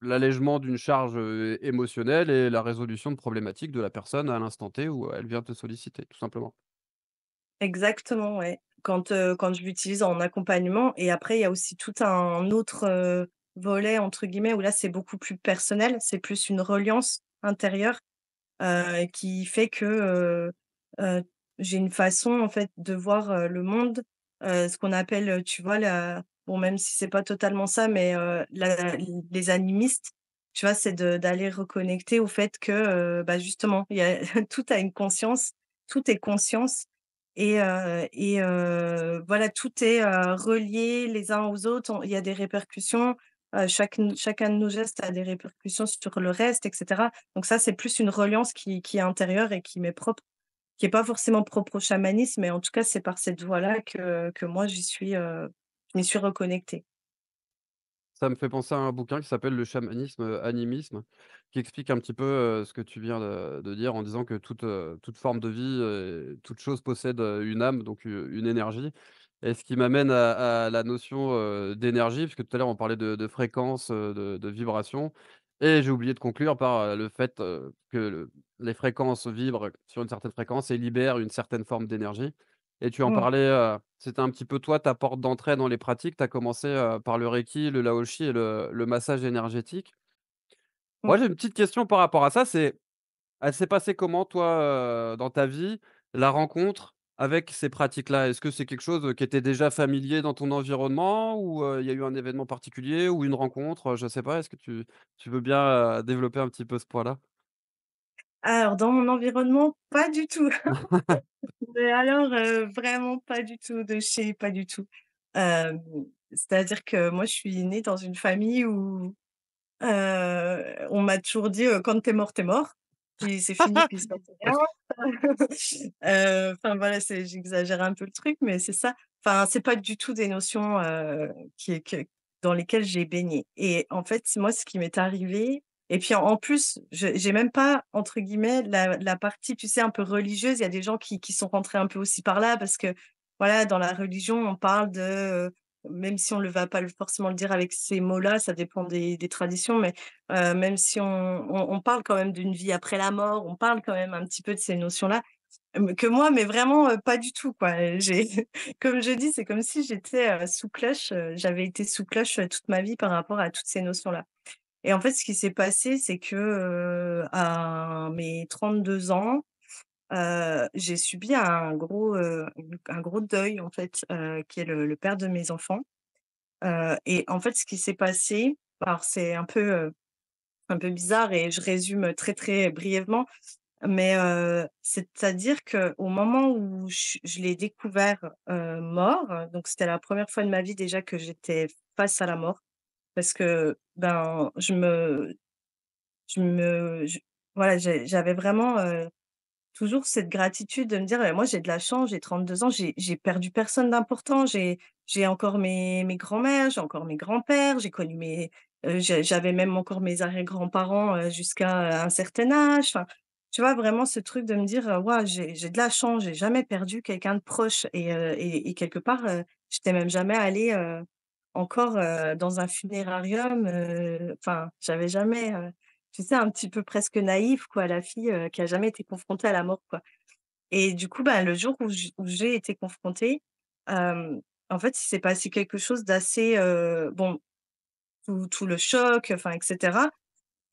l'allègement d'une charge, émotionnelle et la résolution de problématiques de la personne à l'instant T où elle vient te solliciter, tout simplement. Exactement, ouais. Quand je l'utilise en accompagnement et après il y a aussi tout un autre, volet entre guillemets où là, c'est beaucoup plus personnel, c'est plus une reliance intérieure, qui fait que, heu, j'ai une façon en fait de voir, le monde, ce qu'on appelle, tu vois la bon même si c'est pas totalement ça, mais, les animistes, tu vois? C'est d'aller reconnecter au fait que, bah, justement, il y a tout a une conscience, tout est conscience voilà, tout est, relié les uns aux autres. Il y a des répercussions, chacun de nos gestes a des répercussions sur le reste et cetera. Donc ça, c'est plus une reliance qui est intérieure et qui m'est propre, qui est pas forcément propre au chamanisme, mais en tout cas, c'est par cette voie-là que moi je m'y suis reconnectée. Ça me fait penser à un bouquin qui s'appelle «Le chamanisme, animisme», qui explique un petit peu, ce que tu viens de dire en disant que toute forme de vie, toute chose possède, une âme, donc une énergie et ce qui m'amène à la notion, d'énergie, puisque tout à l'heure on parlait de fréquence, de vibration, et j'ai oublié de conclure par, le fait, que les fréquences vibrent sur une certaine fréquence et libèrent une certaine forme d'énergie, et tu en Mmh, parlais, c'était un petit peu toi ta porte d'entrée dans les pratiques. Tu as commencé, par le reiki, le laoshi et le massage énergétique. mmh. Moi, j'ai une petite question par rapport à ça, c'est elle s'est passée comment toi, dans ta vie, la rencontre avec ces pratiques-là? Est-ce que c'est quelque chose, qui était déjà familier dans ton environnement ou, il y a eu un événement particulier ou une rencontre, je sais pas? Est-ce que tu veux bien, développer un petit peu ce point-là? Alors dans mon environnement, pas du tout. Mais alors, vraiment pas du tout, de chez pas du tout. Hem, C'est-à-dire que moi, je suis née dans une famille où, on m'a toujours dit: «Quand tu es mort, tu es mort, puis c'est fini, puis il se passe rien». OK. Enfin voilà, j'exagère un peu le truc, mais c'est ça. Enfin, c'est pas du tout des notions, que dans lesquelles j'ai baigné et en fait, moi, ce qui m'est arrivé et puis en plus, j'ai même pas entre guillemets «la partie», tu sais, un peu religieuse. Il y a des gens qui sont rentrés un peu aussi par là parce que, voilà, dans la religion, on parle de, même si on ne va pas forcément le dire avec ces mots-là, ça dépend des traditions, mais même si on parle quand même d'une vie après la mort, on parle quand même un petit peu de ces notions-là, que moi, mais vraiment, pas du tout, quoi. J'ai comme je dis, c'est comme si j'étais, sous cloche, j'avais été sous cloche, toute ma vie par rapport à toutes ces notions-là et en fait, ce qui s'est passé, c'est que, à mes 32 ans, j'ai subi un gros deuil, en fait, qui est le père de mes enfants, et en fait, ce qui s'est passé, alors c'est un peu bizarre et je résume très, très brièvement, mais c'est-à-dire qu'au moment où je l'ai découvert, mort, donc c'était la première fois de ma vie déjà que j'étais face à la mort parce que, ben, je me je voilà, j'avais vraiment, toujours cette gratitude de me dire: «Moi j'ai de la chance, j'ai 32 ans, j'ai perdu personne d'important, j'ai encore mes grands-mères, j'ai encore mes grands-pères, j'ai connu j'avais même encore mes arrière-grands-parents, jusqu'à un certain âge». Enfin, tu vois? Vraiment ce truc de me dire: «Waouh, j'ai de la chance, j'ai jamais perdu quelqu'un de proche» et quelque part, j'étais même jamais allée, encore, dans un funérarium, enfin, j'avais jamais, tu sais, un petit peu presque naïf quoi, la fille, qui a jamais été confrontée à la mort, quoi et du coup, bah, le jour où j'ai été confrontée, hem, en fait, il s'est passé quelque chose d'assez, bon, tout le choc, enfin et cetera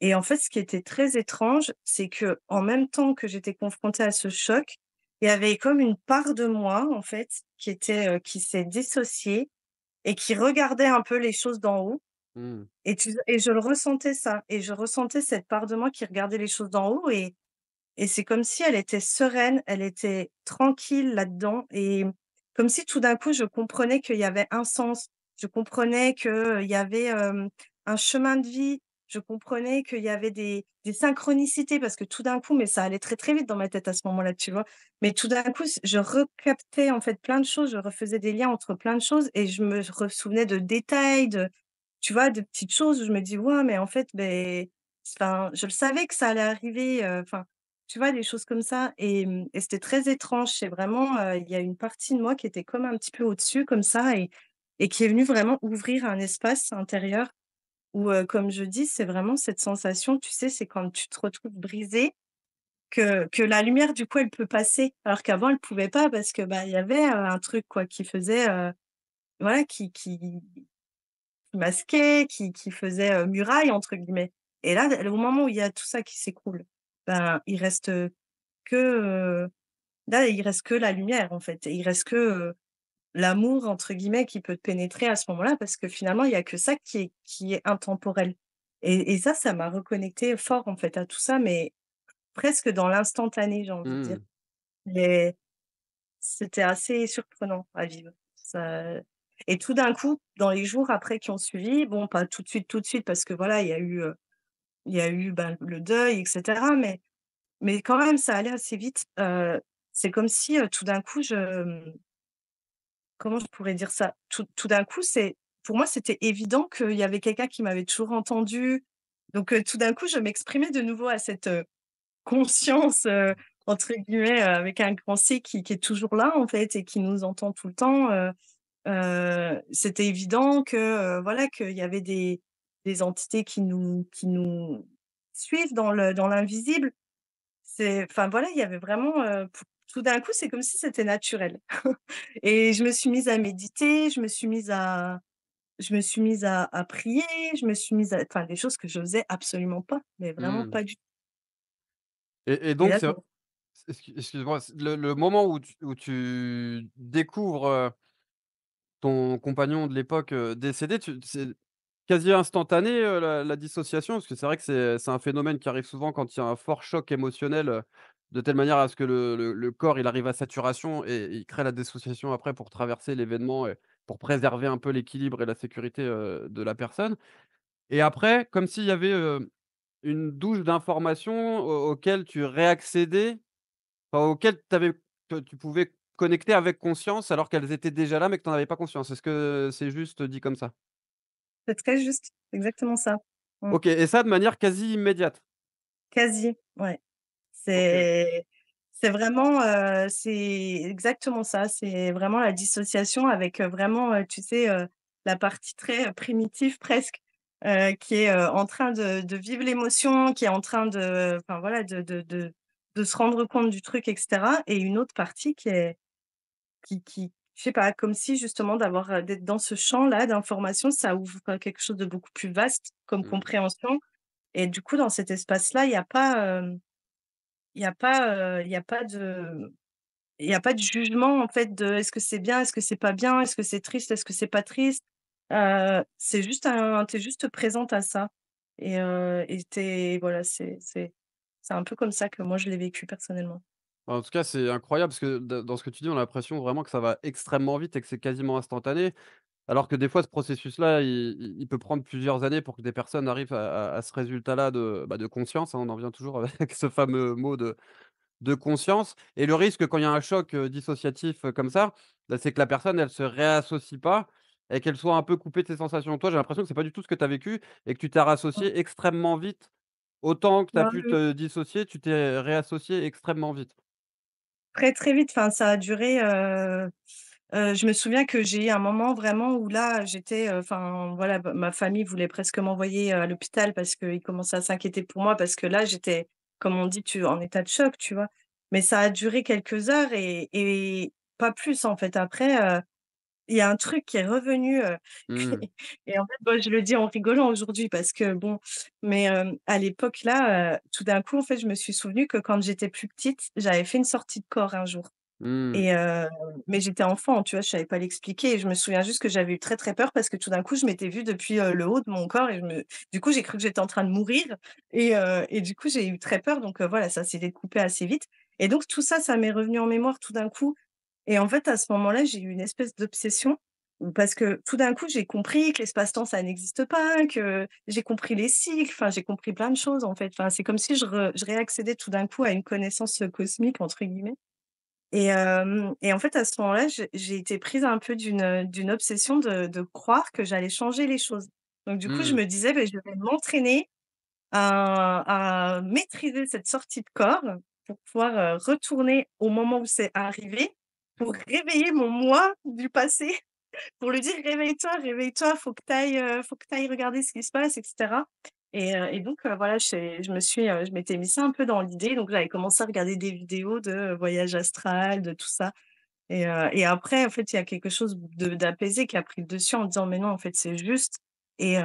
et en fait, ce qui était très étrange, c'est que en même temps que j'étais confrontée à ce choc, il y avait comme une part de moi, en fait, qui s'est dissociée et qui regardait un peu les choses d'en haut Mmh. et je le ressentais ça et je ressentais cette part de moi qui regardait les choses d'en haut et c'est comme si elle était sereine, elle était tranquille là-dedans et comme si tout d'un coup je comprenais qu'il y avait un sens. Je comprenais qu'il y avait, un chemin de vie. Je comprenais qu'il y avait des synchronicités parce que tout d'un coup mais ça allait très, très vite dans ma tête à ce moment-là, tu vois? Mais tout d'un coup, je recaptais en fait plein de choses, je refaisais des liens entre plein de choses et je me ressouvenais de détails, tu vois, de petites choses où je me dis: «Ouais, mais en fait, beh, enfin, je le savais que ça allait arriver», enfin, tu vois, des choses comme ça et c'était très étrange. C'est vraiment, il y a une partie de moi qui était comme un petit peu au-dessus comme ça et qui est venue vraiment ouvrir un espace intérieur où, comme je dis, c'est vraiment cette sensation, tu sais, c'est quand tu te retrouves brisé, que la lumière, du coup, elle peut passer. Alors qu'avant, elle pouvait pas parce que, bah, il y avait, un truc, quoi, qui faisait, voilà, qui masquait, qui faisait, «muraille» entre guillemets et là, au moment où il y a tout ça qui s'écroule, ben, il reste, que, là, il reste que la lumière, en fait et il reste que, «l'amour» entre guillemets qui peut te pénétrer à ce moment-là parce que finalement, il y a que ça qui est intemporel et ça, ça m'a reconnecté fort, en fait, à tout ça, mais presque dans l'instantané, j'ai envie de dire. Mmh. Mais c'était assez surprenant à vivre. Ça et tout d'un coup, dans les jours après qui ont suivi, bon, pas tout de suite, parce que voilà, il y a eu, ben, le deuil et cetera, mais quand même, ça allait assez vite. C'est comme si, tout d'un coup, comment je pourrais dire ça? Tout d'un coup, pour moi, c'était évident qu'il y avait quelqu'un qui m'avait toujours entendue. Donc, tout d'un coup, je m'exprimais de nouveau à cette, conscience, entre guillemets, avec un grand C qui est toujours là, en fait et qui nous entend tout le temps, c'était évident que, voilà, qu'il y avait des entités qui nous suivent dans l'invisible. C'est enfin voilà, il y avait vraiment, p tout d'un coup, c'est comme si c'était naturel et je me suis mise à méditer, je me suis mise à prier, je me suis mise à enfin des choses que je faisais absolument pas, mais vraiment Mmh. pas du tout Et et donc là, c'est excuse-moi, le moment où tu découvres, ton compagnon de l'époque, décédé, c'est quasi instantané, la dissociation? Parce que c'est vrai que c'est un phénomène qui arrive souvent quand il y a un fort choc émotionnel, de telle manière à ce que le corps, il arrive à saturation et il crée la dissociation après pour traverser l'événement et pour préserver un peu l'équilibre et la sécurité, de la personne. Et après, comme s'il y avait, une douche d'informations auquel tu réaccédais, enfin auquel tu pouvais connecter avec conscience alors qu'elles étaient déjà là, mais que tu en avais pas conscience. Est-ce que c'est juste dit comme ça? c'est très juste, exactement ça. Mmh. OK, et ça de manière quasi immédiate? Quasi, ouais. OK. C'est vraiment, c'est exactement ça. C'est vraiment la dissociation avec, vraiment, tu sais, la partie très, primitive presque, qui est, en train de vivre l'émotion, qui est en train de enfin voilà, de se rendre compte du truc et cetera et une autre partie qui je sais pas, comme si justement d'être dans ce champ-là d'informations, ça ouvre, quelque chose de beaucoup plus vaste comme Mmh. compréhension et du coup, dans cet espace-là, il y a pas de jugement en fait de: «Est-ce que c'est bien? Est-ce que c'est pas bien? Est-ce que c'est triste? Est-ce que c'est pas triste?» C'est juste un tu juste présente à ça et tu voilà, c'est un peu comme ça que moi je l'ai vécu personnellement. En tout cas, c'est incroyable parce que dans ce que tu dis, on a l'impression vraiment que ça va extrêmement vite et que c'est quasiment instantané. Alors que des fois, ce processus-là, il peut prendre plusieurs années pour que des personnes arrivent à ce résultat-là de, bah, de conscience, hein. On en vient toujours avec ce fameux mot de conscience. Et le risque quand il y a un choc, dissociatif, comme ça, bah, c'est que la personne, elle se réassocie pas et qu'elle soit un peu coupée de ses sensations. Toi, j'ai l'impression que c'est pas du tout ce que tu as vécu et que tu t'es Mmh. réassocié extrêmement vite. Autant que tu as Bah, pu oui, te dissocier, tu t'es réassocié extrêmement vite. très, très vite, enfin ça a duré, je me souviens que j'ai eu un moment vraiment où là, j'étais, enfin voilà, ma famille voulait presque m'envoyer, à l'hôpital parce qu'ils commençaient à s'inquiéter pour moi parce que là, j'étais, comme on dit, en état de choc, tu vois? Mais ça a duré quelques heures et pas plus en fait. Après, il y a un truc qui est revenu, Mmh. et en fait, moi, je le dis en rigolant aujourd'hui parce que bon, mais à l'époque là, tout d'un coup, en fait, je me suis souvenue que quand j'étais plus petite, j'avais fait une sortie de corps un jour. Mmh. Et mais j'étais enfant, tu vois? Je savais pas l'expliquer et je me souviens juste que j'avais eu très, très peur parce que tout d'un coup, je m'étais vue depuis, le haut de mon corps et du coup, j'ai cru que j'étais en train de mourir et du coup, j'ai eu très peur donc voilà, ça s'est découpé assez vite et donc tout ça, ça m'est revenu en mémoire tout d'un coup et en fait, à ce moment-là, j'ai eu une espèce d'obsession parce que tout d'un coup, j'ai compris que l'espace-temps, ça n'existe pas, que j'ai compris les cycles, enfin, j'ai compris plein de choses, en fait. Enfin, c'est comme si je réaccédais tout d'un coup à une connaissance, «cosmique» entre guillemets et en fait, à ce moment-là, j'ai été prise un peu d'une obsession de croire que j'allais changer les choses. Donc du coup, je Mmh. me disais: «Beh, je vais m'entraîner à maîtriser cette sortie de corps pour pouvoir, retourner au moment où c'est arrivé, pour réveiller mon moi du passé, pour lui dire: «Réveille-toi, réveille-toi, faut que tu ailles regarder ce qui se passe» et cetera et donc voilà, je m'étais mis ça un peu dans l'idée, donc j'avais commencé à regarder des vidéos de, voyage astral, de tout ça et après, en fait, il y a quelque chose d'apaisé qui a pris le dessus en disant: «Mais non, en fait, c'est juste et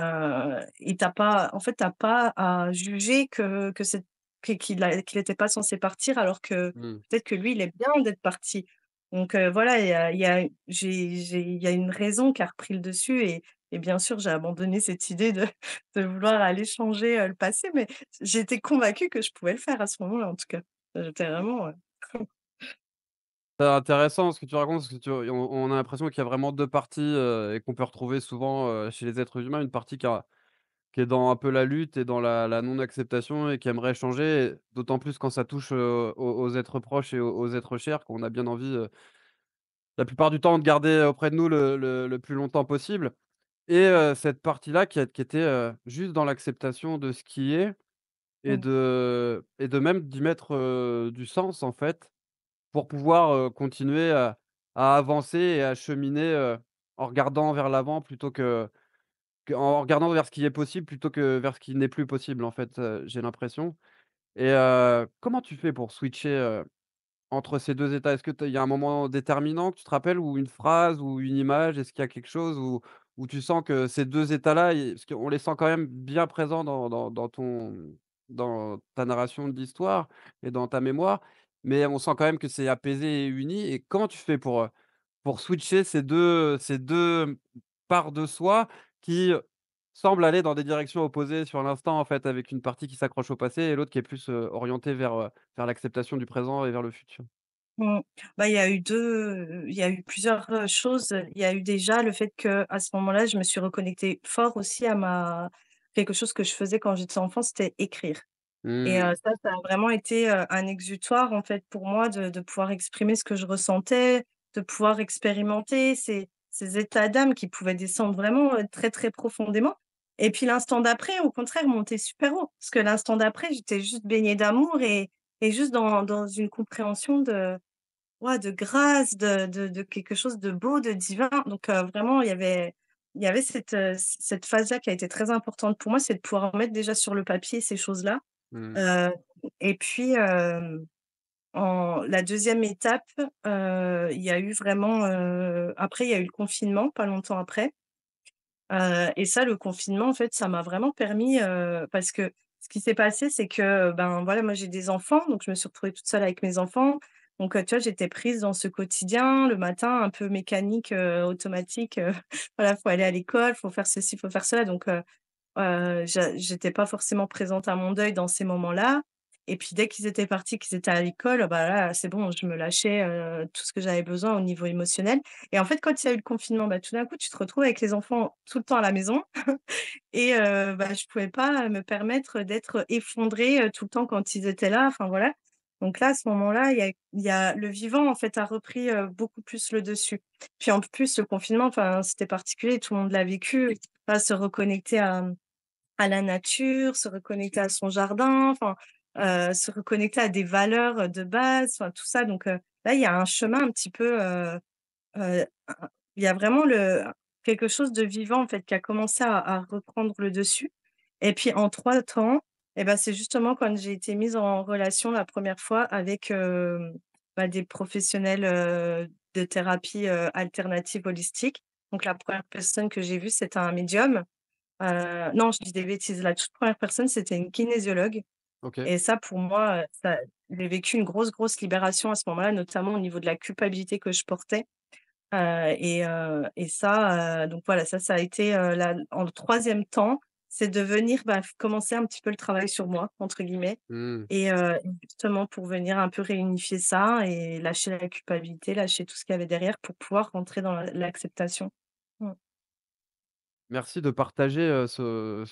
tu pas en fait, tu pas à juger que c'est qu'il était pas censé partir alors que Mmh. peut-être que lui, il est bien d'être parti». Donc voilà, il y a une raison qui a repris le dessus et bien sûr, j'ai abandonné cette idée de de vouloir aller changer, le passé, mais j'étais convaincue que je pouvais le faire à ce moment-là, en tout cas. J'étais vraiment, C'est intéressant ce que tu racontes, parce que on a l'impression qu'il y a vraiment 2 parties, et qu'on peut retrouver souvent, chez les êtres humains. Une partie qui est dans un peu la lutte et dans la non-acceptation et qui aimerait changer, et d'autant plus quand ça touche, aux êtres proches et aux êtres chers qu'on a bien envie, la plupart du temps de garder auprès de nous le plus longtemps possible. Et cette partie-là qui était, juste dans l'acceptation de ce qui est mmh, et de même d'y mettre, du sens en fait, pour pouvoir, continuer à avancer et à cheminer, en regardant vers l'avant plutôt qu'en regardant vers ce qui est possible plutôt que vers ce qui n'est plus possible, en fait, j'ai l'impression et comment tu fais pour switcher, entre ces 2 états? Est-ce que il y a un moment déterminant que tu te rappelles ou une phrase ou une image? Est-ce qu'il y a quelque chose où tu sens que ces 2 états-là, parce qu'on les sent quand même bien présents dans ta narration de l'histoire et dans ta mémoire, mais on sent quand même que c'est apaisé et uni et comment tu fais pour switcher ces deux parts de soi qui, semblent aller dans des directions opposées sur l'instant, en fait, avec une partie qui s'accroche au passé et l'autre qui est plus, orientée vers l'acceptation du présent et vers le futur? Mmh. Bah, il y a eu plusieurs, choses. Il y a eu déjà le fait que à ce moment-là, je me suis reconnectée fort aussi à ma quelque chose que je faisais quand j'étais enfant, c'était écrire. Et Mmh. ça a vraiment été, un exutoire en fait pour moi de pouvoir exprimer ce que je ressentais, de pouvoir expérimenter ces états d'âme qui pouvaient descendre vraiment, très, très profondément. Et puis l'instant d'après, au contraire, monter super haut. Parce que l'instant d'après, j'étais juste baignée d'amour et juste dans une compréhension de ouais, de grâce, de quelque chose de beau, de divin. Donc vraiment, il y avait cette phase-là qui a été très importante pour moi, c'est de pouvoir mettre déjà sur le papier ces choses-là. Mmh. Heu et puis, en la deuxième étape, il y a eu vraiment, après il y a eu le confinement, pas longtemps après, et ça, le confinement, en fait, ça m'a vraiment permis, parce que ce qui s'est passé, c'est que, ben, voilà, moi, j'ai des enfants, donc je me suis retrouvée toute seule avec mes enfants. Donc, tu vois, j'étais prise dans ce quotidien, le matin, un peu mécanique, automatique, voilà, faut aller à l'école, faut faire ceci, faut faire cela. Donc, j'étais pas forcément présente à mon deuil dans ces moments-là et puis dès qu'ils étaient partis, qu'ils étaient à l'école, bah, là, c'est bon, je me lâchais, tout ce que j'avais besoin au niveau émotionnel et en fait, quand il y a eu le confinement, bah, tout d'un coup, tu te retrouves avec les enfants tout le temps à la maison et bah, je pouvais pas me permettre d'être effondrée, tout le temps quand ils étaient là, enfin voilà. Donc là, à ce moment-là, il y a le vivant, en fait, a repris, beaucoup plus le dessus. Puis en plus, le confinement, enfin, c'était particulier, tout le monde l'a vécu, pas se reconnecter à la nature, se reconnecter à son jardin, enfin, se reconnecter à des valeurs, de base, enfin tout ça donc là, il y a un chemin un petit peu, un il y a vraiment le quelque chose de vivant, en fait, qui a commencé à reprendre le dessus et puis en 3 temps et ben c'est justement quand j'ai été mise en relation la première fois avec, bah, des professionnels, de thérapie, alternative holistique. Donc la première personne que j'ai vue, c'était un médium. Non, je dis des bêtises. La toute première personne, c'était une kinésiologue OK. et ça pour moi, ça j'ai vécu une grosse, grosse libération à ce moment-là, notamment au niveau de la culpabilité que je portais, et ça, donc voilà, ça a été, la en troisième temps, c'est de venir, bah, commencer un petit peu «le travail sur moi» entre guillemets Mmh. et justement pour venir un peu réunifier ça et lâcher la culpabilité, lâcher tout ce qu'il y avait derrière pour pouvoir rentrer dans l'acceptation. Mmh. Merci de partager, ce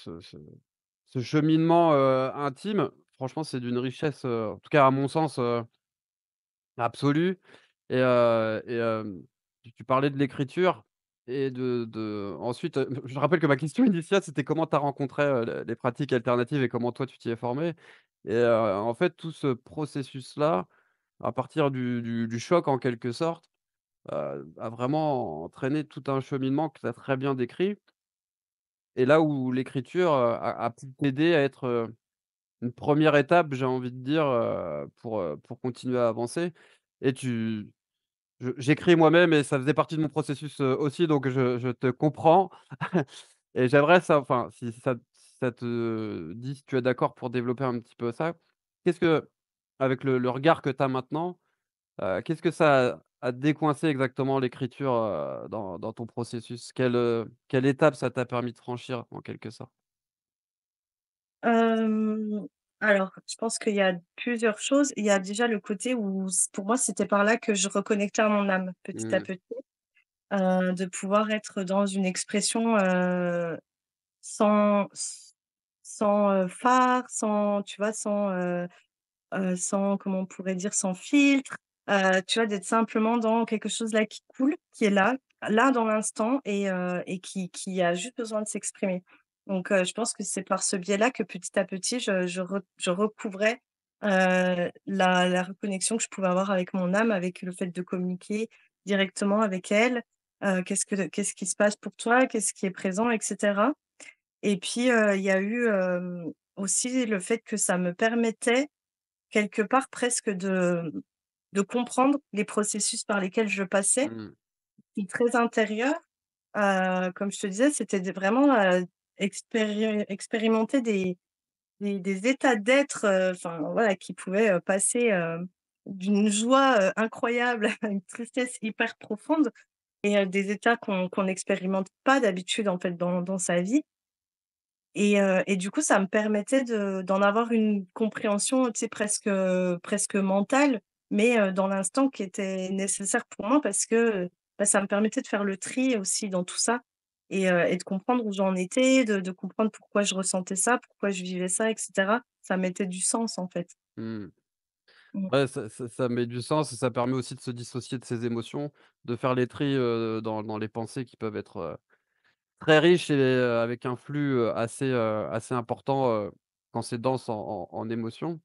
cheminement, intime. Franchement, c'est d'une richesse, en tout cas à mon sens, absolue tu parlais de l'écriture et ensuite, je rappelle que ma question initiale, c'était comment tu as rencontré, les pratiques alternatives et comment toi tu t'y es formé et en fait, tout ce processus-là, à partir du choc en quelque sorte, a vraiment entraîné tout un cheminement que tu as très bien décrit et là où l'écriture, a pu t'aider à être, une première étape, j'ai envie de dire, pour continuer à avancer et j'écris moi-même et ça faisait partie de mon processus, aussi donc je te comprends et j'aimerais enfin, si ça te dit, si tu es d'accord pour développer un petit peu ça, qu'est-ce que avec le regard que tu as maintenant, qu'est-ce que ça a décoincé exactement l'écriture, dans ton processus? Quelle étape ça t'a permis de franchir en quelque sorte? Hem, alors, je pense qu'il y a plusieurs choses. Il y a déjà le côté où pour moi, c'était par là que je reconnectais à mon âme, petit à Mmh. petit, de pouvoir être dans une expression, sans phare, sans tu vois, sans comment on pourrait dire? Sans filtre, tu vois? D'être simplement dans quelque chose là qui coule, qui est là, là dans l'instant et qui a juste besoin de s'exprimer. Donc je pense que c'est par ce biais-là que petit à petit je recouvrais, la reconnexion que je pouvais avoir avec mon âme, avec le fait de communiquer directement avec elle, qu'est-ce qui se passe pour toi? Qu'est-ce qui est présent et cetera? Et puis, il y a eu, aussi le fait que ça me permettait quelque part presque de comprendre les processus par lesquels je passais, Mmh. qui très intérieurs. Comme je te disais, c'était vraiment, expérimenter des états d'être, enfin voilà, qui pouvaient, passer, d'une joie, incroyable à une tristesse hyper profonde et des états qu'on n'expérimente pas d'habitude en fait dans sa vie et du coup ça me permettait d'en avoir une compréhension, tu sais, presque mentale, mais dans l'instant qui était nécessaire pour moi parce que, bah, ça me permettait de faire le tri aussi dans tout ça et de comprendre où j'en étais, de comprendre pourquoi je ressentais ça, pourquoi je vivais ça et cetera. Ça mettait du sens en fait. Mmh. Mmh. Ouais, ça met du sens et ça permet aussi de se dissocier de ses émotions, de faire les tris, dans les pensées qui peuvent être, très riches et avec un flux, assez important, quand c'est dense en émotions.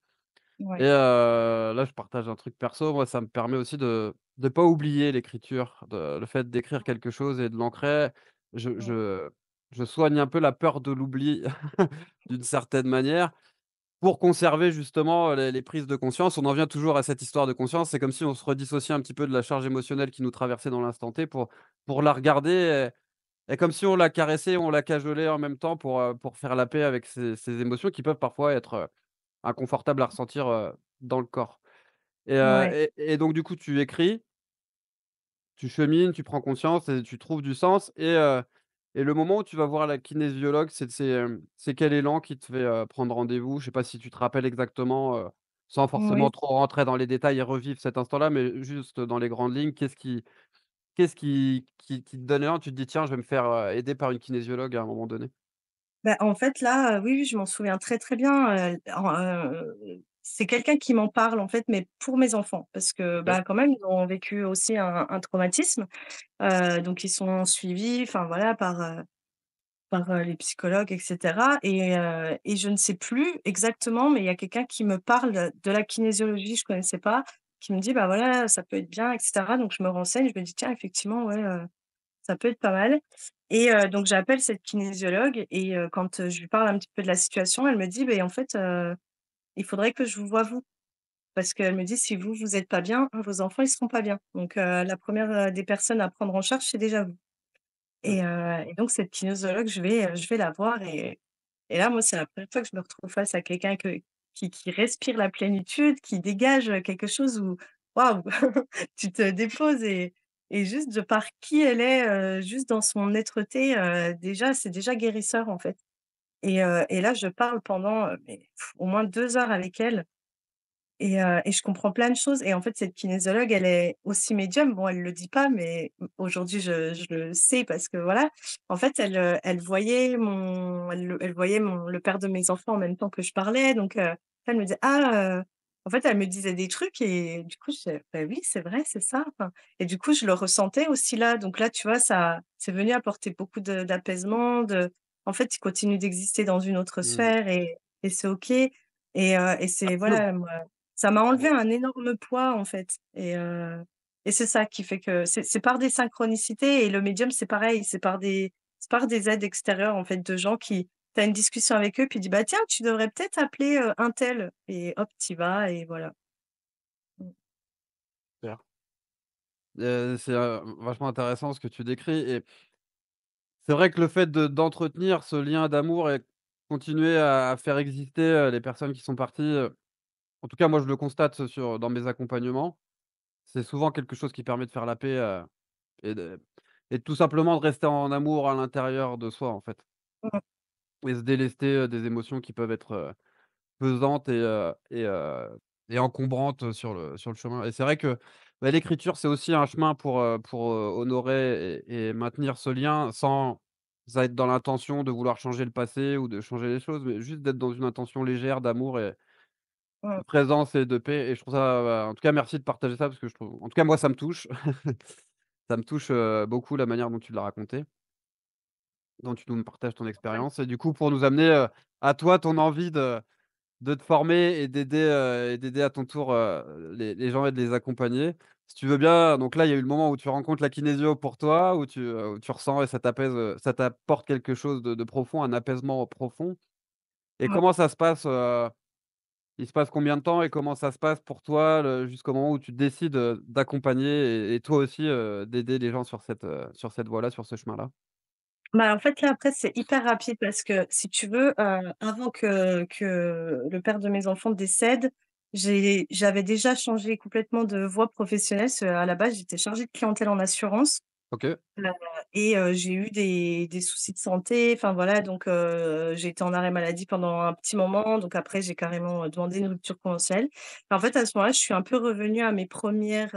Et Ouais, là, je partage un truc perso. Moi, ça me permet aussi de pas oublier l'écriture, le fait d'écrire quelque chose et de l'ancrer. Je ouais, je je soigne un peu la peur de l'oubli d'une certaine manière pour conserver justement les prises de conscience. On en vient toujours à cette histoire de conscience. C'est comme si on se redissociait un petit peu de la charge émotionnelle qui nous traversait dans l'instant T pour la regarder et comme si on la caressait, on la cajolait en même temps pour faire la paix avec ces émotions qui peuvent parfois être, inconfortables à ressentir, dans le corps. Et ouais. donc du coup, tu écris, tu chemines, tu prends conscience et tu trouves du sens et le moment où tu vas voir la kinésiologue, c'est quel élan qui te fait, prendre rendez-vous? Je sais pas si tu te rappelles exactement, sans Oui. forcément trop rentrer dans les détails et revivre cet instant-là, mais juste dans les grandes lignes, qu'est-ce qui te donne élan? Tu te dis: «Tiens, je vais me faire, aider par une kinésiologue à un moment donné». Bah, en fait, là, oui, oui, je m'en souviens très, très bien, c'est quelqu'un qui m'en parle, en fait, mais pour mes enfants. Parce que, OK. bah, quand même, ils ont vécu aussi un traumatisme, donc ils sont suivis, enfin, voilà, par les psychologues et cetera et je ne sais plus exactement, mais il y a quelqu'un qui me parle de la kinésiologie, je connaissais pas, qui me dit: «Bah, voilà, ça peut être bien» et cetera, donc je me renseigne, je me dis: «Tiens, effectivement, ouais, ça peut être pas mal» et donc j'appelle cette kinésiologue et quand, je lui parle un petit peu de la situation, elle me dit: «Beh, en fait, il faudrait que je vous voie vous». Parce qu'elle me dit: «Si vous, vous êtes pas bien, vos enfants, ils seront pas bien. Donc la première des personnes à prendre en charge, c'est déjà vous» Mmh. et donc cette kinésiologue, je vais la voir et là, moi, c'est la première fois que je me retrouve face à quelqu'un qui respire la plénitude, qui dégage, quelque chose où, waouh, tu te déposes et juste de par qui elle est, juste dans son êtreté, déjà, c'est déjà guérisseur, en fait et là, je parle pendant, mais au moins 2 heures avec elle et je comprends plein de choses et en fait, cette kinésiologue, elle est aussi médium. Bon, elle le dit pas, mais aujourd'hui, je le sais parce que voilà. En fait, elle voyait le père de mes enfants en même temps que je parlais donc elle me disait: «Ah» en fait, elle me disait des trucs et du coup, je «Bah oui, c'est vrai, c'est ça», enfin et du coup, je le ressentais aussi là. Donc là, tu vois, ça c'est venu apporter beaucoup d'apaisement, en fait, il continue d'exister dans une autre Mmh. sphère et c'est OK et c'est voilà, moi ça m'a enlevé un énorme poids, en fait et c'est ça qui fait que c'est par des synchronicités et le médium, c'est pareil, c'est par des aides extérieures, en fait, de gens qui tu as une discussion avec eux, puis dis: «Bah, tiens, tu devrais peut-être appeler, untel» et hop, tu y vas et voilà. Mmh. Super. C'est, vachement intéressant ce que tu décris et c'est vrai que le fait d'entretenir ce lien d'amour et continuer à faire exister, les personnes qui sont parties, en tout cas moi je le constate dans mes accompagnements, c'est souvent quelque chose qui permet de faire la paix, et de tout simplement de rester en amour à l'intérieur de soi, en fait Mmh. et se délester, des émotions qui peuvent être, pesantes et encombrantes, sur le chemin et c'est vrai que, bah, l'écriture, c'est aussi un chemin pour honorer et maintenir ce lien sans être dans l'intention de vouloir changer le passé ou de changer les choses, mais juste d'être dans une intention légère d'amour et Mmh. de présence et de paix et je trouve ça, en tout cas merci de partager ça parce que je trouve en tout cas moi ça me touche. Ça me touche, beaucoup la manière dont tu l'as raconté, dont tu nous partages ton Ouais. expérience et du coup pour nous amener, à toi ton envie de te former et d'aider à ton tour, les gens et de les accompagner. Si tu veux bien, donc là, il y a eu le moment où tu rencontres la kinésio pour toi, où tu ressens et ça t'apaise, ça t'apporte quelque chose de profond, un apaisement profond. Et Ouais. comment ça se passe, il se passe combien de temps et comment ça se passe pour toi, le jusqu'au moment où tu décides, d'accompagner et toi aussi, d'aider les gens sur cette voie-là, sur ce chemin-là? Bah, en fait, là, après, c'est hyper rapide parce que si tu veux, avant que le père de mes enfants décède, j'avais déjà changé complètement de voie professionnelle. Parce qu'à la base, j'étais chargée de clientèle en assurance, OK. heu j'ai eu des soucis de santé, enfin voilà, donc j'ai été en arrêt maladie pendant un petit moment, donc après j'ai carrément, demandé une rupture conventionnelle. En fait, à ce moment-là, je suis un peu revenue à mes premières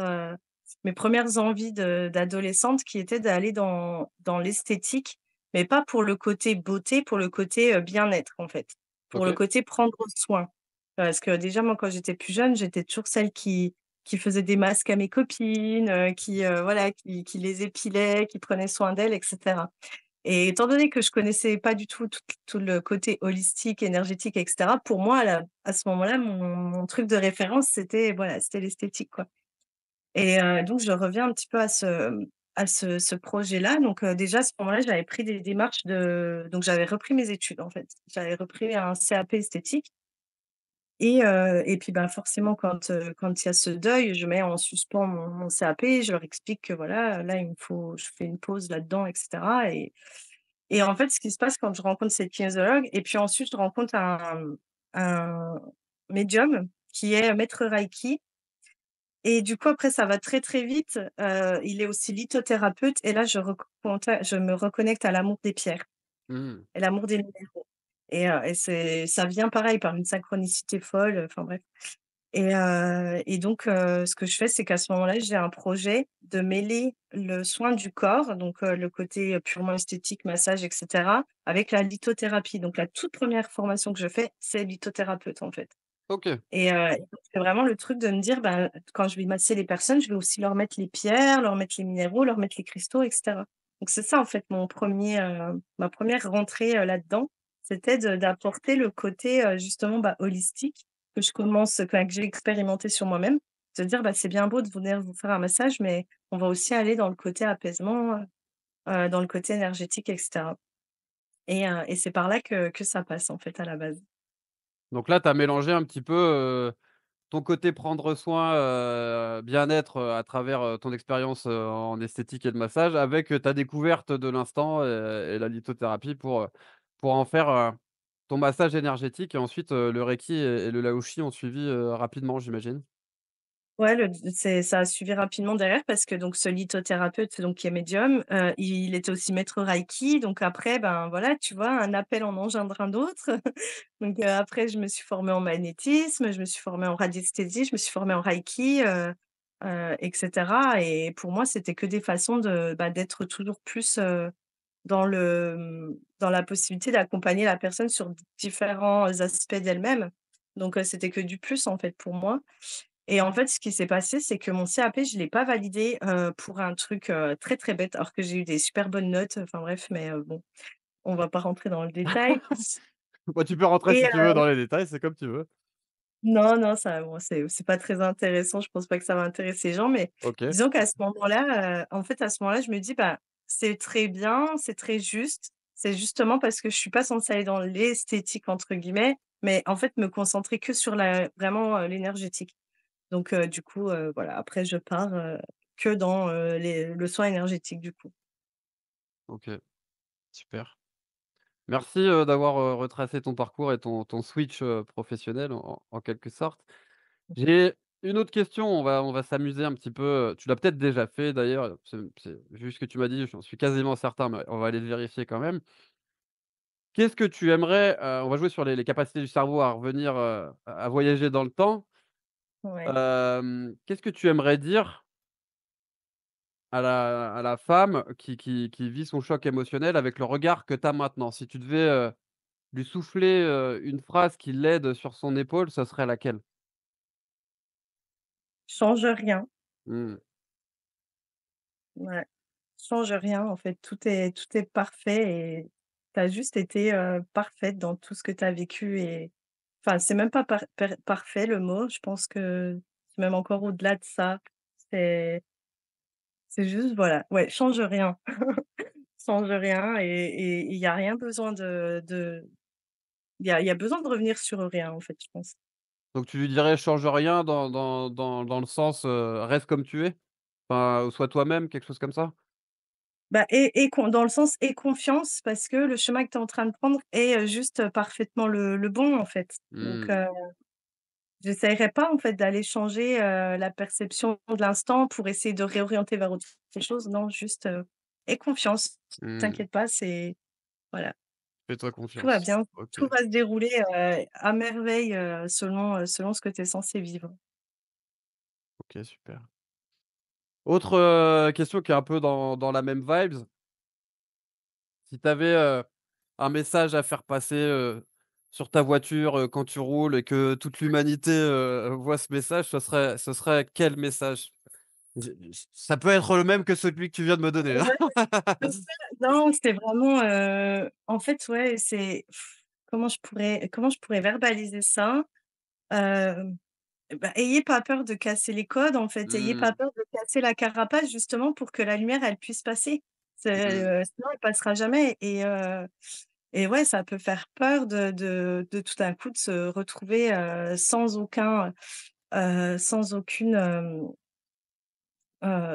envies d'adolescente qui étaient d'aller dans l'esthétique, mais pas pour le côté beauté, pour le côté, bien-être, en fait. Pour le OK. côté prendre soin. Parce que déjà, moi, quand j'étais plus jeune, j'étais toujours celle qui faisait des masques à mes copines, voilà, qui les épilait, qui prenait soin d'elles et cetera. Et étant donné que je connaissais pas du tout le côté holistique, énergétique et cetera, pour moi, à ce moment-là, mon truc de référence, c'était, voilà, c'était l'esthétique, quoi. Et donc je reviens un petit peu à ce projet-là. Donc déjà, à ce moment-là, j'avais pris des démarches donc j'avais repris mes études, en fait. J'avais repris un CAP esthétique et puis, ben, forcément quand il y a ce deuil, je mets en suspens mon CAP. Je leur explique que voilà, là, il me faut je fais une pause là-dedans et cetera et en fait, ce qui se passe quand je rencontre cette kinésiologue et puis ensuite je rencontre un médium qui est maître reiki et du coup, après ça va très, très vite. Il est aussi lithothérapeute et là, je me reconnecte à l'amour des pierres Mmh. et l'amour des minéraux et ça vient pareil par une synchronicité folle, enfin bref. Et donc ce que je fais, c'est qu'à ce moment-là, j'ai un projet de mêler le soin du corps, donc le côté, purement esthétique, massage et cetera, avec la lithothérapie. Donc la toute première formation que je fais, c'est lithothérapeute, en fait. OK. Et donc c'est vraiment le truc de me dire, ben, quand je vais masser les personnes, je vais aussi leur mettre les pierres, leur mettre les minéraux, leur mettre les cristaux et cetera. Donc c'est ça, en fait, ma première rentrée, là-dedans, c'était d'apporter le côté, justement, bah, holistique que j'ai expérimenté sur moi-même. Se dire: «Bah, c'est bien beau de venir vous faire un massage, mais on va aussi aller dans le côté apaisement, dans le côté énergétique et cetera». Et c'est par là que ça passe, en fait, à la base. Donc là, tu as mélangé un petit peu, ton côté prendre soin, bien-être, à travers, ton expérience, en esthétique et de massage avec, ta découverte de l'instant, et la lithothérapie pour en faire, ton massage énergétique et ensuite, le reiki et le laoshi ont suivi, rapidement, j'imagine? Ouais, ça a suivi rapidement derrière parce que donc ce lithothérapeute donc qui est médium, il était aussi maître reiki donc après, ben, voilà, tu vois, un appel en engendre un autre. Donc après je me suis formée en magnétisme, je me suis formée en radiesthésie, je me suis formée en reiki, et cetera et pour moi, c'était que des façons d'être toujours plus, dans la possibilité d'accompagner la personne sur différents aspects d'elle-même. Donc c'était que du plus, en fait, pour moi. Et en fait, ce qui s'est passé, c'est que mon CAP, je l'ai pas validé, pour un truc, très, très bête, alors que j'ai eu des super bonnes notes, enfin bref, mais bon, on va pas rentrer dans le détail Bah, tu peux rentrer et si tu veux dans les détails, c'est comme tu veux. non, non, ça bon, c'est pas très intéressant, je pense pas que ça va intéresser les gens, mais OK. disons qu'à ce moment-là, en fait, à ce moment-là, je me dis: «Bah, c'est très bien, c'est très juste». C'est justement parce que je suis pas censée aller dans «l'esthétique» entre guillemets, mais en fait, me concentrer que sur la vraiment, l'énergétique. Donc du coup, voilà, après je pars, que dans, le soin énergétique du coup. OK, super. Merci, d'avoir, retracé ton parcours et ton switch, professionnel en quelque sorte. J'ai une autre question, on va s'amuser un petit peu, tu l'as peut-être déjà fait d'ailleurs, c'est vu ce que tu m'as dit, j'en suis quasiment certain, mais on va aller le vérifier quand même. Qu'est-ce que tu aimerais, on va jouer sur les capacités du cerveau à revenir, à voyager dans le temps. Ouais. Qu'est-ce que tu aimerais dire à la femme qui vit son choc émotionnel avec le regard que tu as maintenant? Si tu devais, lui souffler, une phrase qui l'aide sur son épaule, ça serait laquelle? Change rien, Mmh. ouais. Change rien en fait, tout est parfait et tu as juste été, parfaite dans tout ce que tu as vécu enfin, c'est même pas parfait le mot, je pense que c'est même encore au-delà de ça. C'est c'est juste voilà, ouais, change rien, change rien et il y a rien besoin de il y a besoin de revenir sur rien, en fait, je pense. Donc tu lui dirais: «Change rien» dans le sens, «Reste comme tu es»? Enfin, sois toi-même, quelque chose comme ça? Bah et con dans le sens aie confiance parce que le chemin que tu es en train de prendre est, juste, parfaitement le bon, en fait. Donc Mmh. j'essayerai pas, en fait, d'aller changer, la perception de l'instant pour essayer de réorienter vers autre chose. Non, juste, aie confiance, Mmh. t'inquiète pas, c'est voilà, Fais-toi tout va confiance. bien, OK, tout va se dérouler, à merveille, selon ce que tu es censé vivre. OK, super. Autre, question qui est un peu dans la même vibes. Si tu avais, un message à faire passer, sur ta voiture, quand tu roules et que toute l'humanité, voit ce message, ce serait quel message? Ça peut être le même que celui que tu viens de me donner, Ouais, hein. je sais, non, c'est vraiment, en fait, ouais, c'est comment je pourrais verbaliser ça? Hem, Bah, ayez pas peur de casser les codes, en fait. Ayez pas Mmh, peur de casser la carapace justement pour que la lumière, elle puisse passer. mmh, Sinon elle passera jamais et ouais, ça peut faire peur de tout d'un coup de se retrouver, sans aucune,